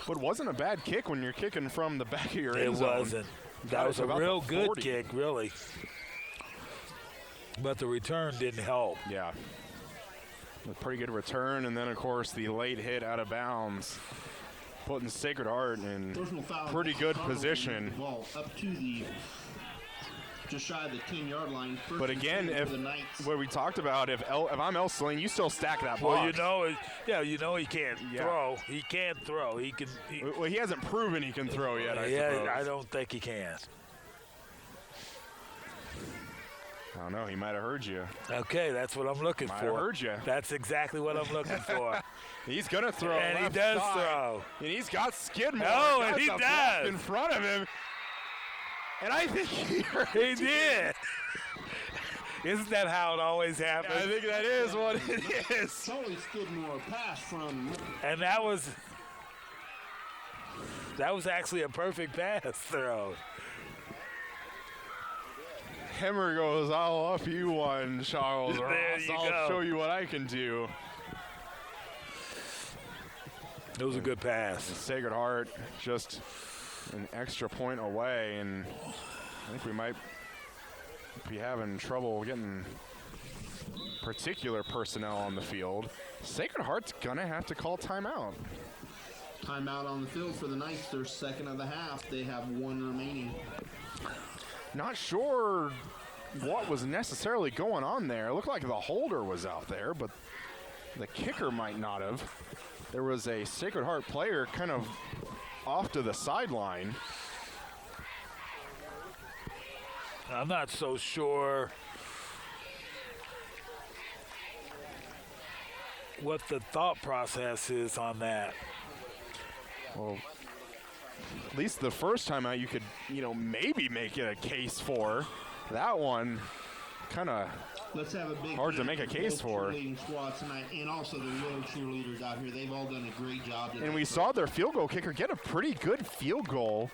But it wasn't a bad kick when you're kicking from the back of your end zone. It wasn't. That was a real good kick, really. But the return didn't help. Yeah. A pretty good return, and then, of course, the late hit out of bounds, putting Sacred Heart in pretty good position. Ball up to the just shy of the 10-yard line. But again, what we talked about, if I'm Ell Saline, you still stack that box. Well, you know he can't throw. He can't throw. Well, he hasn't proven he can throw yet, I suppose. I don't think he can. I don't know. He might have heard you. Okay, that's what I'm looking for. Might have heard you. That's exactly what I'm looking for. He's going to throw. And he does throw. And he's got Skidmore. Oh, and he does. In front of him. And I think he did. Isn't that how it always happens? I think that is what it is. Totally Skidmore pass from. And that was actually a perfect pass throw. Hemmer goes, I'll up you one, Charles, or There else you I'll go. show you what I can do. It was a good pass. Sacred Heart just an extra point away, and I think we might be having trouble getting particular personnel on the field. Sacred Heart's gonna have to call timeout. Timeout on the field for the Knights. Their second of the half. They have one remaining. Not sure what was necessarily going on there. It looked like the holder was out there, but the kicker might not have. There was a Sacred Heart player kind of off to the sideline. I'm not so sure what the thought process is on that. Well, at least the first time out, you could, maybe make it a case for. That one, kind of Let's have a big hard to make a case for. cheerleading squad tonight, and also the real cheerleaders out here. They've all done a great job tonight. And we saw their field goal kicker get a pretty good field goal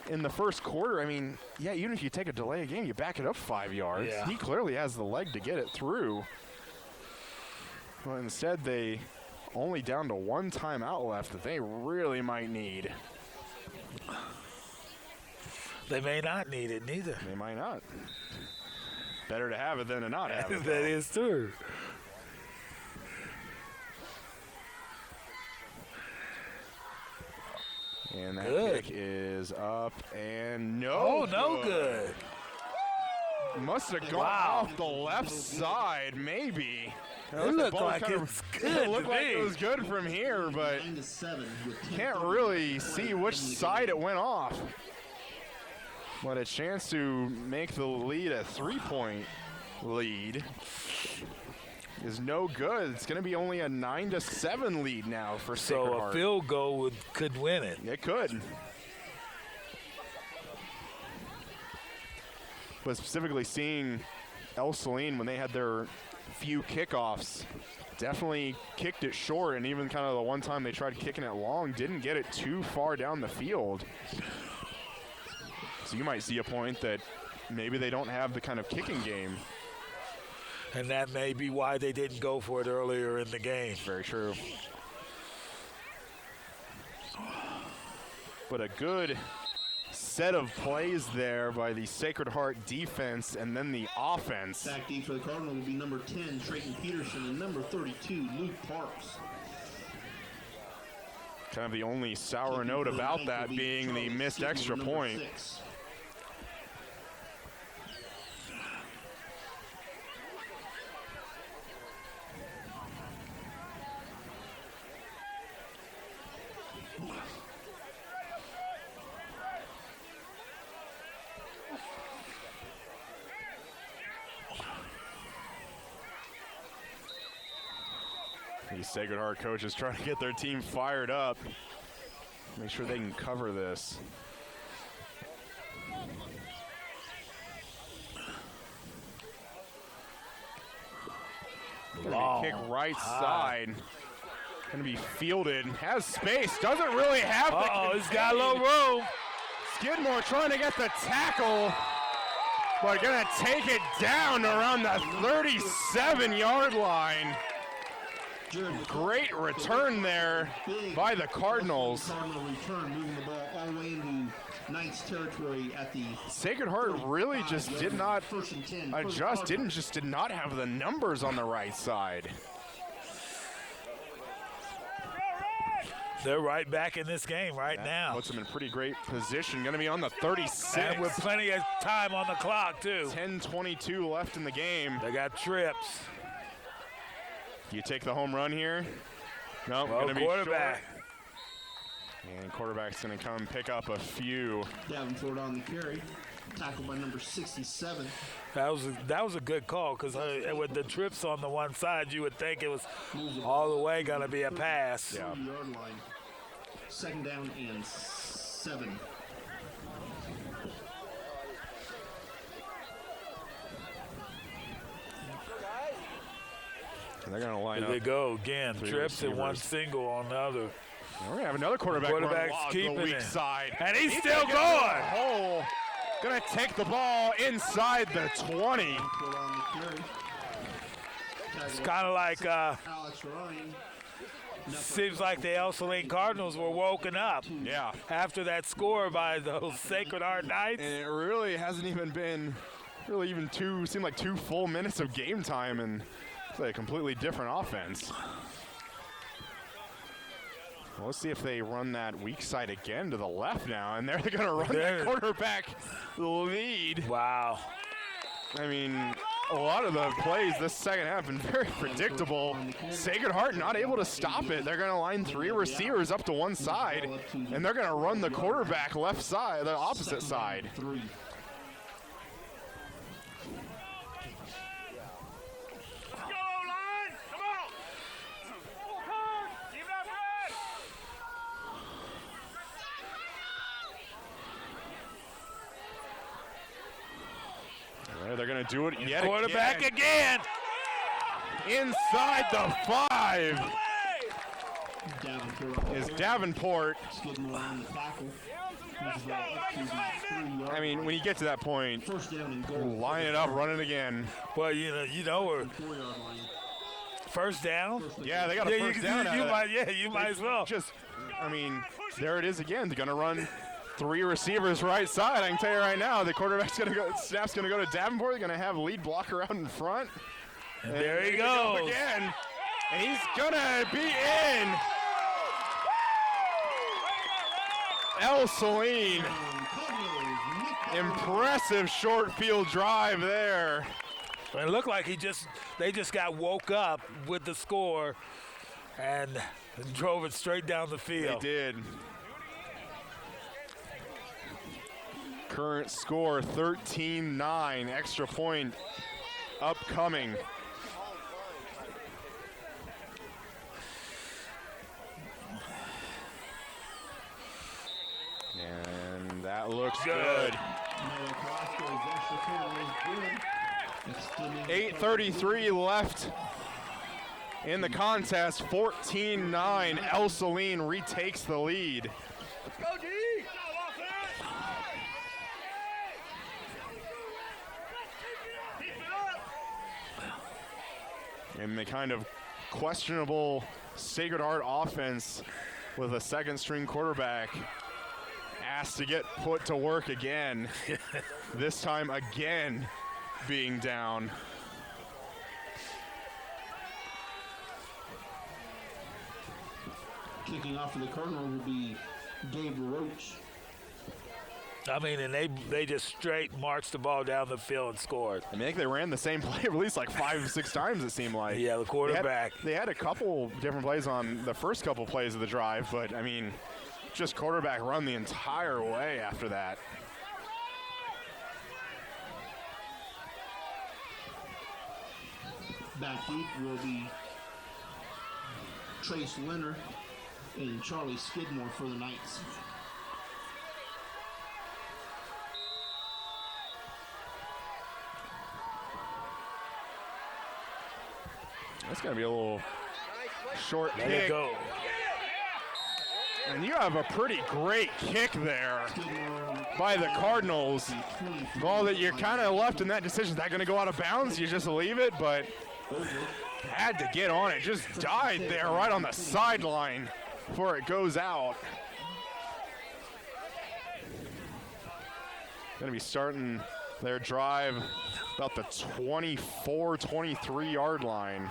in the first quarter. I mean, yeah, even if you take a delay of game, you back it up 5 yards. Yeah. He clearly has the leg to get it through. Well, instead, they only down to one timeout left that they really might need. They may not need it neither. They might not. Better to have it than to not have it. That is true. And that Good. kick is up and no. Oh, no good. Must have gone Wow. off the left side, maybe. It looked like it was good It looked to like me. it was good from here, but 9-7 with 10 can't really see which side it went off. But a chance to make the lead a 3-point lead is no good. It's going to be only a 9-7 lead now for Sacred So a Heart. field goal could win it. It could. But specifically seeing Ell Saline when they had their few kickoffs, definitely kicked it short, and even kind of the one time they tried kicking it long, didn't get it too far down the field. So you might see a point that maybe they don't have the kind of kicking game. And that may be why they didn't go for it earlier in the game. Very true. But a good set of plays there by the Sacred Heart defense and then the offense. Back deep for the Cardinals will be number 10, Trayton Peterson, and number 32, Luke Parks. Kind of the only sour note about that being the missed extra point. 6. These Sacred Heart coaches trying to get their team fired up. Make sure they can cover this. Gonna be kick right side. Gonna be fielded. Has space. Doesn't really have Uh-oh, the he's got a little room. Skidmore trying to get the tackle, but gonna take it down around the 37-yard line. Great return there by the Cardinals. Cardinal return, moving the ball all the way into Knights territory at the Sacred Heart really just did not first and 10 for the adjust, Cardinals. did not have the numbers on the right side. They're right back in this game right now. Puts them in pretty great position. Going to be on the 36. And with plenty of time on the clock, too. 10:22 left in the game. They got trips. Do you take the home run here? No, Well, going to be quarterback. short. And quarterback's going to come pick up a few. Davenport on the carry, tackled by number 67. That was a good call because with the trips on the one side, you would think it was all the way going to be a pass. Yeah. 30-yard line. Second down and 7. And they're going to line Here up. they go again. Three Trips and one receivers. single on the other. We're going to have another quarterback Quarterback's run log keeping the weak it. side. And he's still taking it to the going. hole. Gonna take the ball inside the 20. It's kind of like seems like the Ell Saline Cardinals were woken up. Yeah. After that score by those Sacred Heart Knights. And it really hasn't even been seemed like 2 full minutes of game time, and it's like a completely different offense. Well, let's see if they run that weak side again to the left now, and they're going to run the quarterback lead. Wow. I mean, a lot of the plays this second half have been very predictable. Sacred Heart not able to stop it. They're going to line 3 receivers up to one side, and they're going to run the quarterback left side, the opposite side. They're going to do it yet Quarterback again. Inside the 5 is Davenport. I mean, when you get to that point, line it up, run it again. Well, you know, we're first down. Yeah, they got a first down. You might as well. I mean, there it is again. They're going to run 3 receivers right side. I can tell you right now, the quarterback's going to go. Snap's going to go to Davenport. They're going to have a lead blocker out in front. And there he goes again, and he's going to be in. Ell Saline. Impressive short field drive there. It looked like they just got woke up with the score and drove it straight down the field. They did. Current score 13-9. Extra point upcoming. And that looks good. 8:33 left in the contest. 14-9. Ell Saline retakes the lead. Let's go, D! And the kind of questionable Sacred Heart offense with a second-string quarterback asked to get put to work again. This time again being down. Kicking off for the Cardinals will be Gabe Roach. I mean, and they just straight marched the ball down the field and scored. I think they ran the same play at least like 5 or 6 times, it seemed like. Yeah, the quarterback. They had a couple different plays on the first couple plays of the drive, but, I mean, just quarterback run the entire way after that. Back deep will be Trace Leonard and Charlie Skidmore for the Knights. That's going to be a little short Let kick. it go. And you have a pretty great kick there by the Cardinals. Ball that you're kind of left in that decision. Is that going to go out of bounds? You just leave it, but had to get on it. Just died there right on the sideline before it goes out. Going to be starting their drive about the 24, 23-yard line.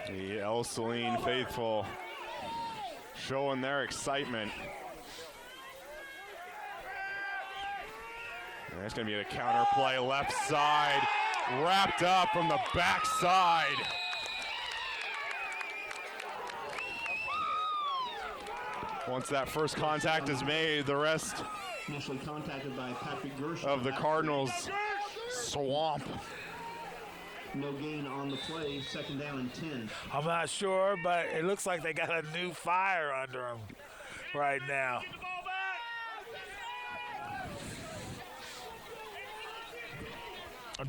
The Ell Saline faithful showing their excitement. And there's going to be a counter play left side, wrapped up from the backside. Once that first contact is made, the rest Initially contacted by Patrick Gershon of the Cardinals swamp. No gain on the play, 2nd down and 10. I'm not sure, but it looks like they got a new fire under them right now.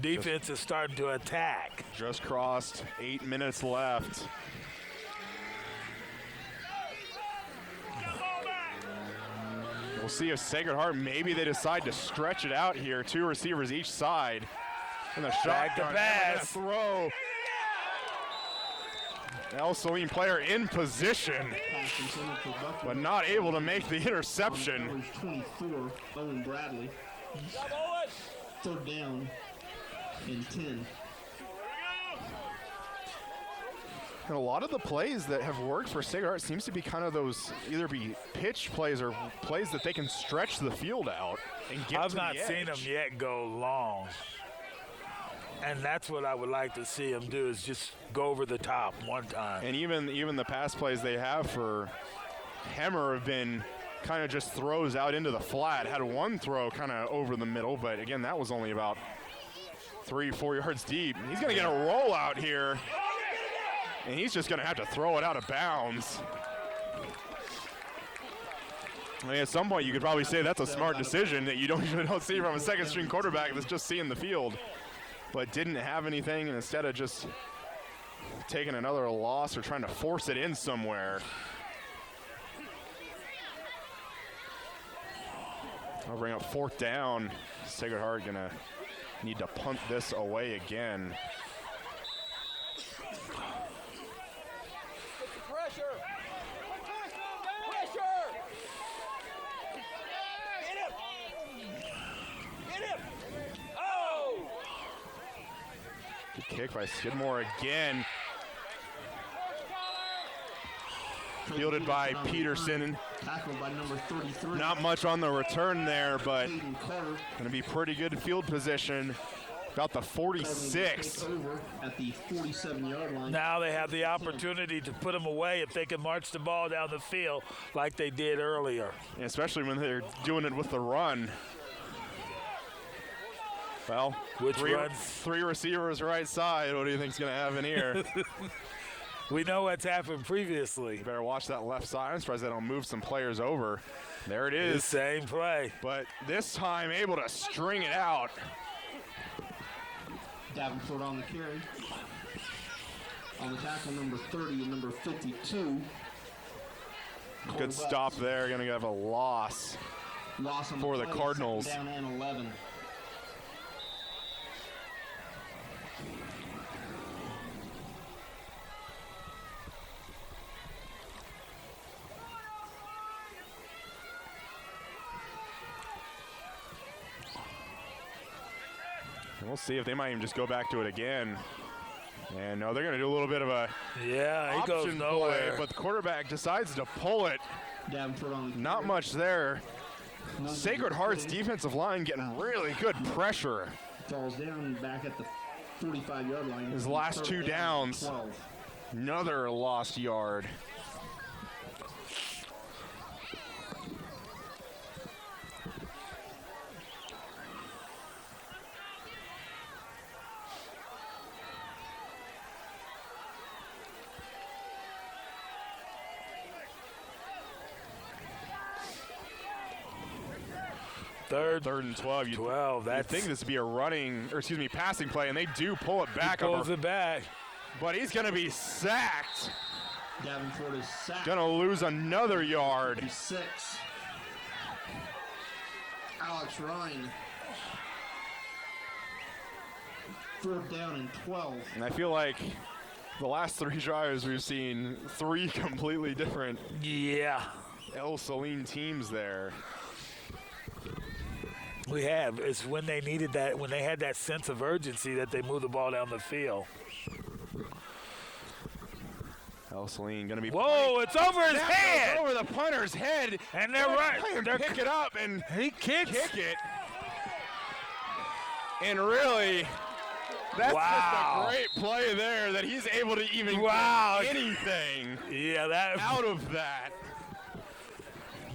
Defense is starting to attack. Just crossed 8 minutes left. We'll see if Sacred Heart, maybe they decide to stretch it out here. 2 receivers each side. And the Back to shotgun pass. throw. Ell Saline player in position, but not able to make the interception. Numbers 24, Owen Bradley. 3rd down and 10. And a lot of the plays that have worked for Sacred Heart seems to be kind of those either be pitch plays or plays that they can stretch the field out and get I've to not the seen them edge. yet go long. And that's what I would like to see them do, is just go over the top one time. And even the pass plays they have for Hemmer have been kind of just throws out into the flat. Had one throw kind of over the middle, but again, that was only about 3-4 yards deep. He's going to get a rollout here, and he's just going to have to throw it out of bounds. I mean, at some point, you could probably say that's a smart decision that you don't see from a second-string quarterback that's just seeing the field, but didn't have anything, and instead of just taking another loss or trying to force it in somewhere. I'll bring up 4th down. Sacred Heart gonna need to punt this away again. Pressure! Get him! Oh! Good kick by Skidmore again. Fielded by Peterson. Tackled by number 33. Not much on the return there, but Hayden Carter. gonna be pretty good field position. About the 46. Take over at the 47-yard line. Now they have the opportunity to put them away if they can march the ball down the field like they did earlier. Especially when they're doing it with the run. Well, Which runs? 3 receivers right side. What do you think's gonna happen here? We know what's happened previously. You better watch that left side. I'm surprised they don't move some players over. There it The is. same play. But this time able to string it out. Davenport on the carry. On the tackle, number 30 and number 52. Good stop there. Gonna have a loss. Loss on for the play, Cardinals. 2nd down and 11. And we'll see if they might even just go back to it again. And no, they're going to do a little bit of a Yeah, he goes option nowhere. play, but the quarterback decides to pull it. Davenport on the Not carry. much there. Number Sacred Heart's 30 defensive line getting really good pressure. falls down back at the 45-yard line. His last 3rd 2 down, downs. 12. Another lost yard. Third and 12. You'd 12. You'd That's think this would be a passing play, and they do pull it back. pulls it back. But he's going to be sacked. Davenport is sacked. Going to lose another yard. 6. Alex Ryan. 4th down and 12. And I feel like the last 3 drives we've seen 3 completely different Yeah, Ell Saline teams there. we have. It's when they needed that, when they had that sense of urgency that they moved the ball down the field. Ell Saline going to be. Whoa, it's over his That head. goes over the punter's head. And they're right. They're Pick it up and He kicks. kick it. And really, that's Wow. just a great play there that he's able to even Wow. get anything Yeah, that out of that.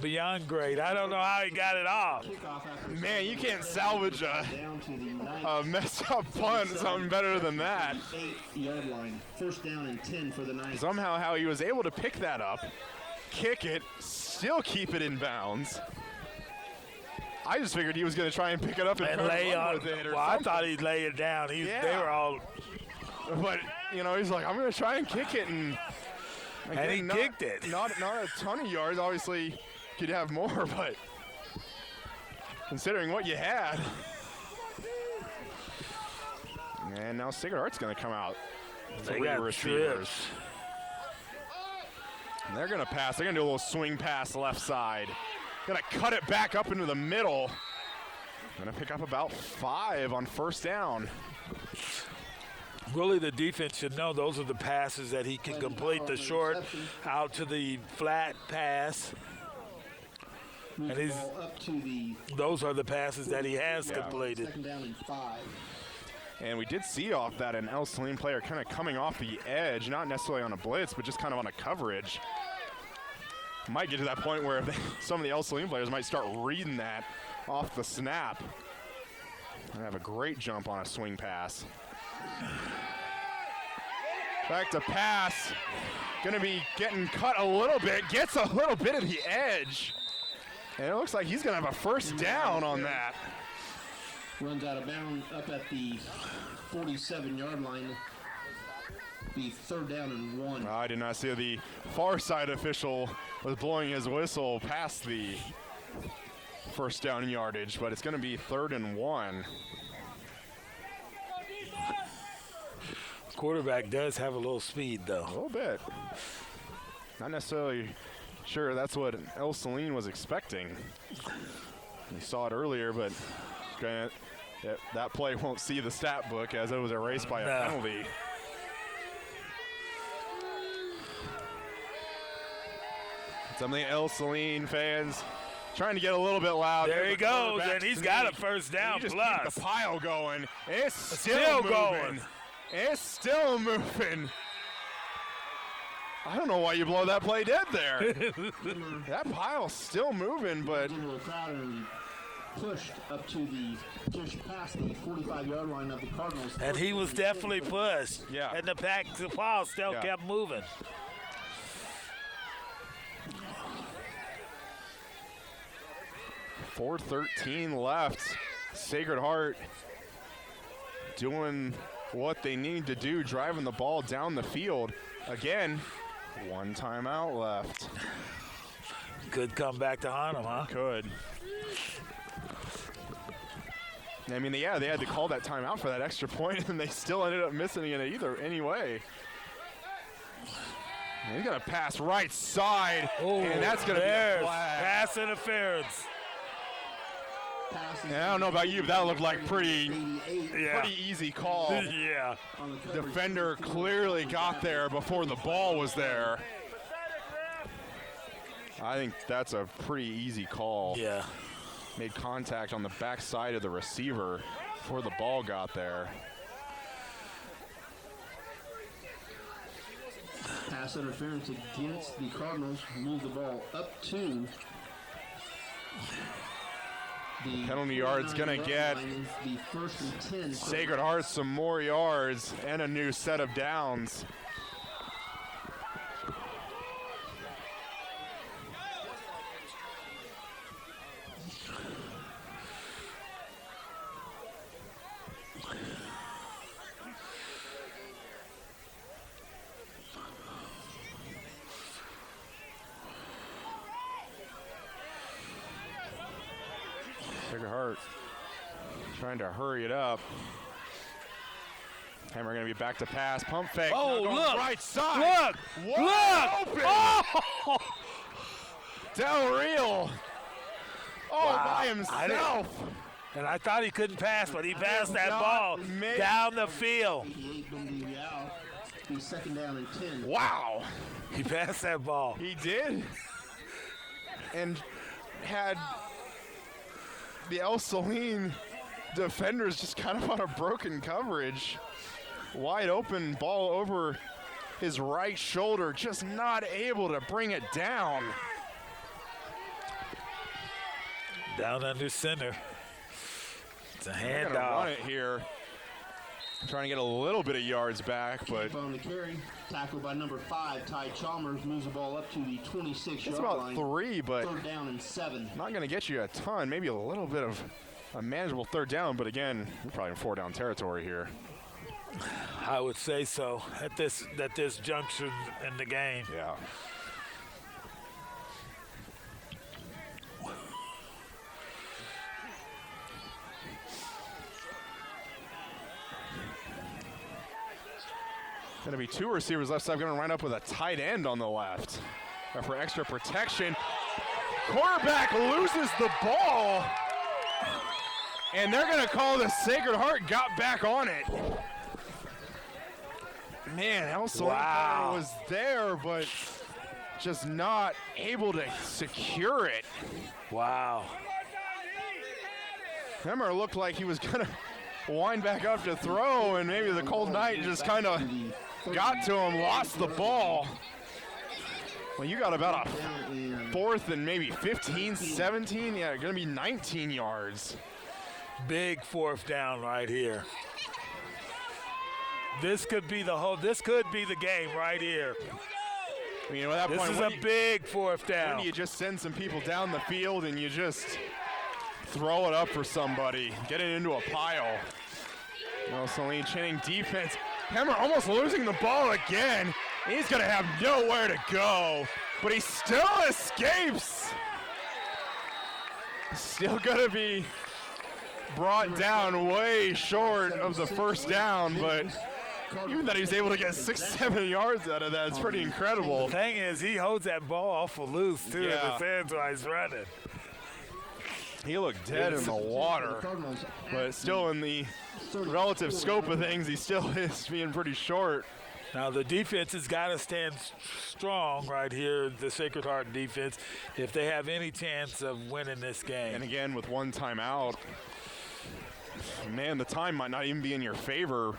beyond great. I don't know how he got it off. Kickoff after Man, you can't salvage a down to the messed up punt, something better than that. 8-yard line. 1st down and 10 for the Knights. Somehow how he was able to pick that up, kick it, still keep it in bounds. I just figured he was going to try and pick it up and lay on. with it or Well, I something. thought he'd lay it down. They were all. But, you know, he's like, I'm going to try and kick it. And he kicked it. Not a ton of yards. Obviously, could have more, but considering what you had. And now Sacred Heart's going to come out. They got receivers. And they're going to pass. They're going to do a little swing pass left side. Going to cut it back up into the middle. Going to pick up about 5 on first down. Really, the defense should know those are the passes that he can complete, the short out to the flat pass. And those are the passes that he has completed. Second down and 5. And we did see off that an Ell Saline player kind of coming off the edge, not necessarily on a blitz, but just kind of on a coverage. Might get to that point where some of the Ell Saline players might start reading that off the snap. And have a great jump on a swing pass. Back to pass. Gonna be getting cut a little bit. Gets a little bit of the edge. And it looks like he's gonna have a first down on that. Runs out of bounds up at the 47-yard line. Be third down and 1. I did not see the far side official was blowing his whistle past the first down yardage, but it's going to be 3rd and 1. Quarterback does have a little speed, though. A little bit. Not necessarily sure that's what Ell Saline was expecting. We saw it earlier, but that play won't see the stat book as it was erased by a penalty. Some of the Ell Saline fans trying to get a little bit loud. There he goes, and he's got a first down just plus. Keep the pile going. It's still going. It's still moving. I don't know why you blow that play dead there. That pile's still moving, but Pushed up to just past the 45-yard line of the Cardinals. And he was definitely pushed. Yeah. And the pile still kept moving. .413 left. Sacred Heart doing what they need to do, driving the ball down the field. Again, 1 timeout left. Could come back to haunt him, huh? Could. I mean, they had to call that timeout for that extra point, and they still ended up missing it anyway. And he's going to pass right side, and that's going to be a flag. Pass interference. And I don't know about you, but that looked like pretty easy call. Yeah. Defender clearly got there before the ball was there. I think that's a pretty easy call. Yeah. Made contact on the backside of the receiver before the ball got there. Pass interference against the Cardinals. Move the ball up to the penalty yard's going to get the 1st and 10. Sacred Heart some more yards and a new set of downs. Sacred Heart trying to hurry it up. And we're going to be back to pass. Pump fake. Oh, look. Right side. Look. Open. Oh. Del Real. By himself. And I thought he couldn't pass, but he passed that ball down the field. Be 2nd down and 10. Wow. He passed that ball. He did. And had the Ell Saline defenders just kind of on a broken coverage. Wide open ball over his right shoulder, just not able to bring it down. Down under center. It's a They're gonna handoff. run it here. trying to get a little bit of yards back, but On the carry, tackled by number 5, Ty Chalmers, moves the ball up to the 26-yard it's about line. 3, but Third down and 7. not going to get you a ton. Maybe a little bit of a manageable third down, but again, you're probably in 4-down territory here. I would say so at this junction in the game. Yeah. Going to be 2 receivers left side. Going to line up with a tight end on the left. For extra protection. Quarterback loses the ball. And they're going to call the Sacred Heart got back on it. Man, Ell Saline was there, but just not able to secure it. Wow. Hemmer looked like he was going to wind back up to throw, and maybe the cold night just kind of got to him, lost the ball. Well, you got about a 4th and maybe 15, 17. Yeah, going to be 19 yards. Big 4th down right here. This could be the game right here. I mean, at that This point, is a big 4th down. when you just send some people down the field and you just throw it up for somebody, get it into a pile. Ell Saline Channing defense. Hemmer almost losing the ball again. He's going to have nowhere to go, but he still escapes. Still going to be brought down way short of the first down, but even that he's able to get 6-7 yards out of that, it's pretty incredible. The thing is, he holds that ball awful loose, too, in Yeah. his hands while he's running. He looked dead in the water, but still in the relative scope of things, he still is being pretty short. Now, the defense has got to stand strong right here, the Sacred Heart defense, if they have any chance of winning this game. And again, with one timeout, man, the time might not even be in your favor.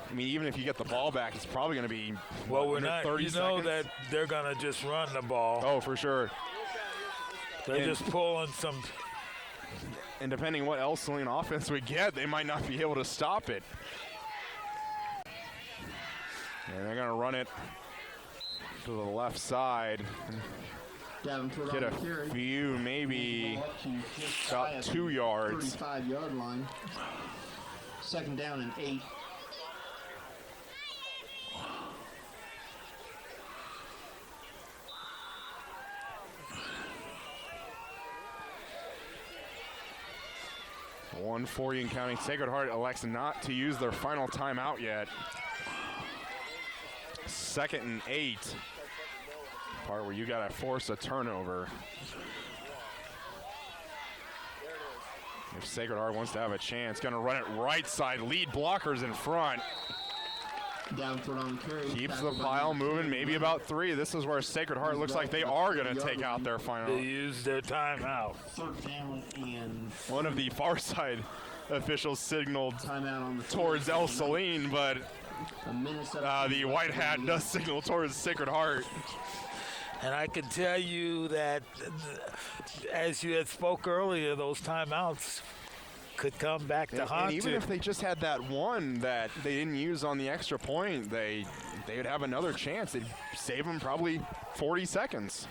I mean, even if you get the ball back, it's probably going to be Well, we're under not. 30 You know seconds. that they're going to just run the ball. Oh, for sure. They're just pulling some. And depending what Ell Saline offense we get, they might not be able to stop it. And they're going to run it to the left side. Davenport Get on a the carry. few, maybe Ball up to just about shy of 2 the yards. 35-yard line. 2nd down and 8. One for Union County. Sacred Heart elects not to use their final timeout yet. 2nd and 8. Part where you got to force a turnover. If Sacred Heart wants to have a chance, going to run it right side. Lead blockers in front. Davenport on the carry. Keeps the pile moving, maybe about 3. This is where Sacred Heart looks like they are going to take out their final. They use their timeout. 3rd down and One of the far side officials signaled timeout on the towards Ell Saline, but a minute the white hat does signal towards Sacred Heart. And I can tell you that, as you had spoke earlier, those timeouts could come back to haunt And even you. if they just had that one that they didn't use on the extra point, they would have another chance. They'd save them probably 40 seconds.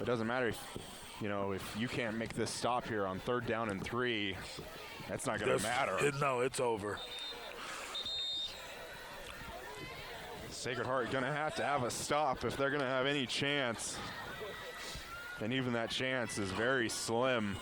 It doesn't matter if you can't make this stop here on 3rd down and 3. That's not going to matter. No, it's over. Sacred Heart going to have a stop if they're going to have any chance. And even that chance is very slim.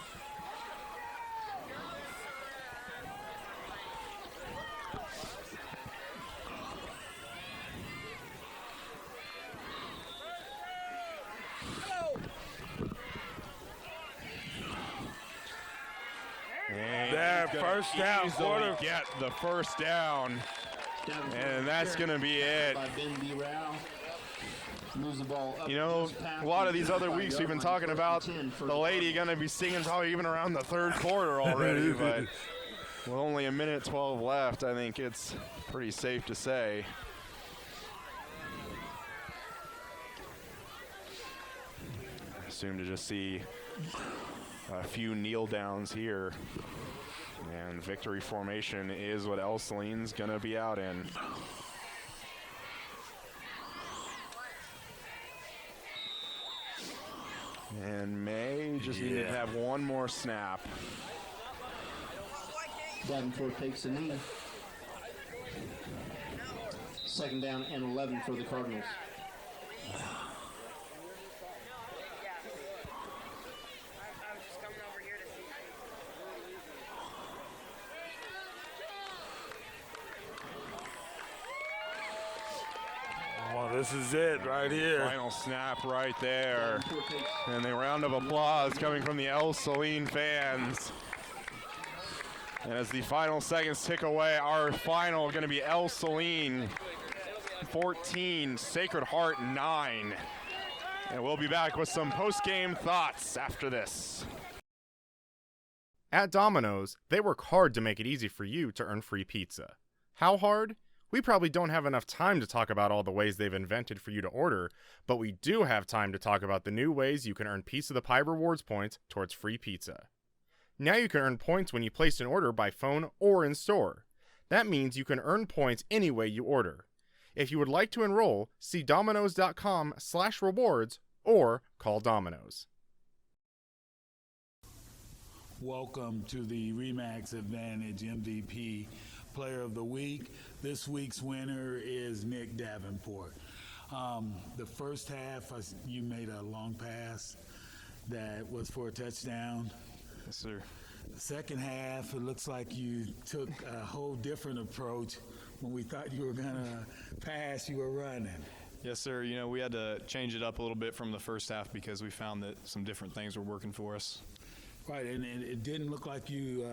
There, first down, quarter. Get the first down. And that's going to be it. By Ben B. Rao. Moves the ball up You know, just past a lot of the these other 35 weeks we've been yard talking line, about 1st and 10 for the lady going to be singing probably even around the 3rd quarter already, but with only a minute 12 left, I think it's pretty safe to say. Assume to just see a few kneel downs here. And victory formation is what Ell Saline's going to be out in. And May just needed to have one more snap. Davenport takes a knee. 2nd down and 11 for the Cardinals. Well, this is it right here. Final snap right there. And the round of applause coming from the Ell Saline fans. And as the final seconds tick away, our final going to be Ell Saline 14, Sacred Heart 9. And we'll be back with some post-game thoughts after this. At Domino's, they work hard to make it easy for you to earn free pizza. How hard? We probably don't have enough time to talk about all the ways they've invented for you to order, but we do have time to talk about the new ways you can earn Piece of the Pie rewards points towards free pizza. Now you can earn points when you place an order by phone or in store. That means you can earn points any way you order. If you would like to enroll, see Domino's.com/rewards or call Domino's. Welcome to the Remax Advantage MVP Player of the Week. This week's winner is Nick Davenport. The first half, you made a long pass that was for a touchdown. Yes, sir. The second half, it looks like you took a whole different approach. When we thought you were going to pass, you were running. Yes, sir. You know, we had to change it up a little bit from the first half because we found that some different things were working for us. Right, and it didn't look like you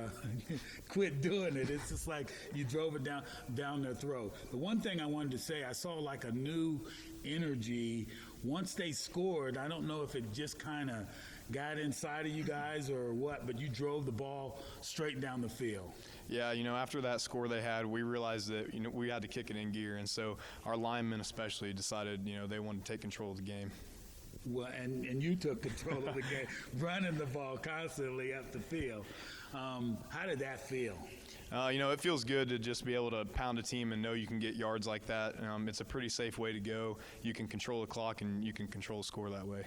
quit doing it. It's just like you drove it down their throat. The one thing I wanted to say, I saw like a new energy. Once they scored, I don't know if it just kind of got inside of you guys or what, but you drove the ball straight down the field. Yeah, you know, after that score they had, we realized that, you know, we had to kick it in gear. And so our linemen especially decided, you know, they wanted to take control of the game. Well, and you took control of the game, running the ball constantly up the field. How did that feel? You know, it feels good to just be able to pound a team and know you can get yards like that. It's a pretty safe way to go. You can control the clock and you can control the score that way.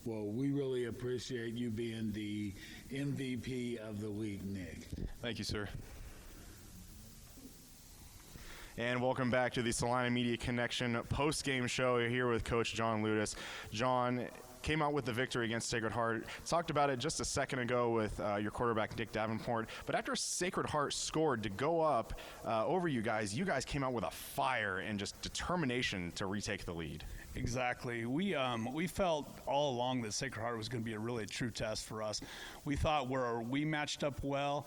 Well, we really appreciate you being the MVP of the week, Nick. Thank you, sir. And welcome back to the Salina Media Connection post-game show. You're here with Coach John Ludis. John came out with the victory against Sacred Heart. Talked about it just a second ago with your quarterback, Nick Davenport. But after Sacred Heart scored to go up over you guys came out with a fire and just determination to retake the lead. Exactly. We felt all along that Sacred Heart was going to be a really true test for us. We thought where we matched up well,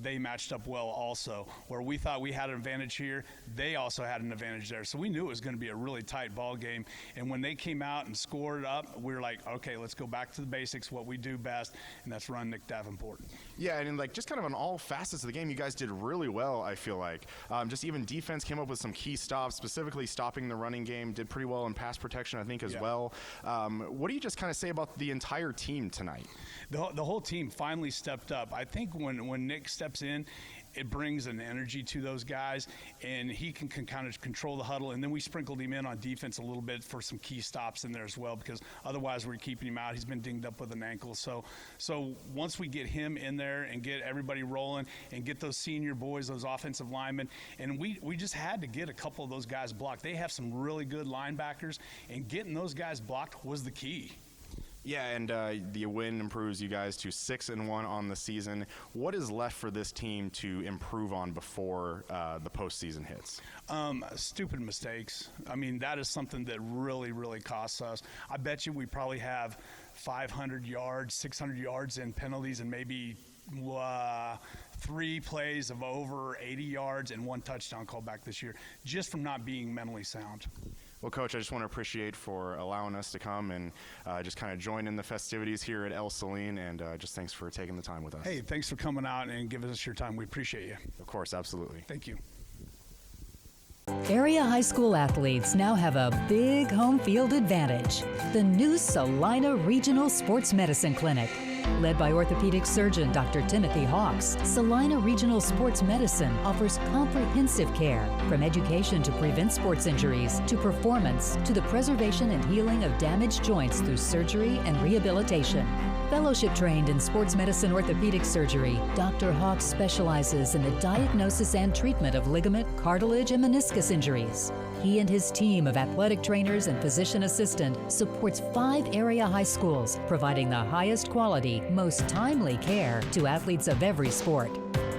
they matched up well also. Where we thought we had an advantage here, they also had an advantage there. So we knew it was going to be a really tight ball game. And when they came out and scored up, we were like, okay, let's go back to the basics, what we do best, and that's run Nick Davenport. Yeah, and like just kind of on all facets of the game, you guys did really well, I feel like. Just even defense came up with some key stops, specifically stopping the running game, did pretty well in pass protection, I think, as well. What do you just kind of say about the entire team tonight? The whole team finally stepped up. I think when Nick steps in, it brings an energy to those guys, and he can kind of control the huddle. And then we sprinkled him in on defense a little bit for some key stops in there as well, because otherwise we're keeping him out. He's been dinged up with an ankle. So once we get him in there and get everybody rolling and get those senior boys, those offensive linemen, and we just had to get a couple of those guys blocked. They have some really good linebackers, and getting those guys blocked was the key. Yeah, and the win improves you guys to 6-1 on the season. What is left for this team to improve on before the postseason hits? Stupid mistakes. I mean, that is something that really, really costs us. I bet you we probably have 500 yards, 600 yards in penalties, and maybe 3 plays of over 80 yards and 1 touchdown call back this year, just from not being mentally sound. Well, Coach, I just want to appreciate for allowing us to come and just kind of join in the festivities here at Ell Saline, and just thanks for taking the time with us. Hey, thanks for coming out and giving us your time. We appreciate you. Of course, absolutely. Thank you. Area high school athletes now have a big home field advantage. The new Salina Regional Sports Medicine Clinic. Led by orthopedic surgeon Dr. Timothy Hawks, Salina Regional Sports Medicine offers comprehensive care, from education to prevent sports injuries, to performance, to the preservation and healing of damaged joints through surgery and rehabilitation. Fellowship trained in sports medicine orthopedic surgery, Dr. Hawks specializes in the diagnosis and treatment of ligament, cartilage, and meniscus injuries. He and his team of athletic trainers and physician assistant supports 5 area high schools, providing the highest quality, most timely care to athletes of every sport.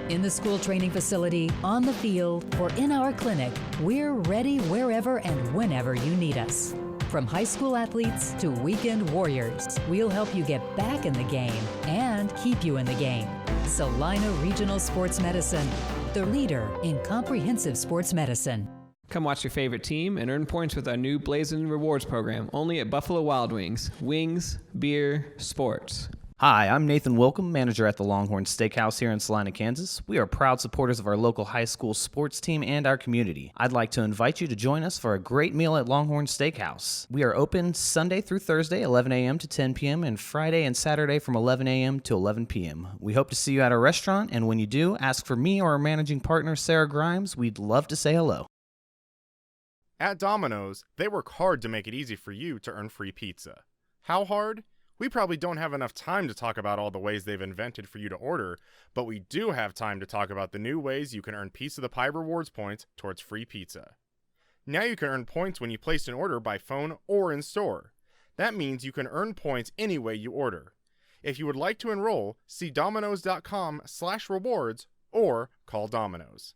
In the school training facility, on the field, or in our clinic, we're ready wherever and whenever you need us. From high school athletes to weekend warriors, we'll help you get back in the game and keep you in the game. Salina Regional Sports Medicine, the leader in comprehensive sports medicine. Come watch your favorite team and earn points with our new Blazing Rewards program, only at Buffalo Wild Wings. Wings, beer, sports. Hi, I'm Nathan Wilcom, manager at the Longhorn Steakhouse here in Salina, Kansas. We are proud supporters of our local high school sports team and our community. I'd like to invite you to join us for a great meal at Longhorn Steakhouse. We are open Sunday through Thursday, 11 a.m. to 10 p.m., and Friday and Saturday from 11 a.m. to 11 p.m. We hope to see you at our restaurant, and when you do, ask for me or our managing partner, Sarah Grimes. We'd love to say hello. At Domino's, they work hard to make it easy for you to earn free pizza. How hard? We probably don't have enough time to talk about all the ways they've invented for you to order, but we do have time to talk about the new ways you can earn Piece of the Pie rewards points towards free pizza. Now you can earn points when you place an order by phone or in store. That means you can earn points any way you order. If you would like to enroll, see Domino's.com/rewards or call Domino's.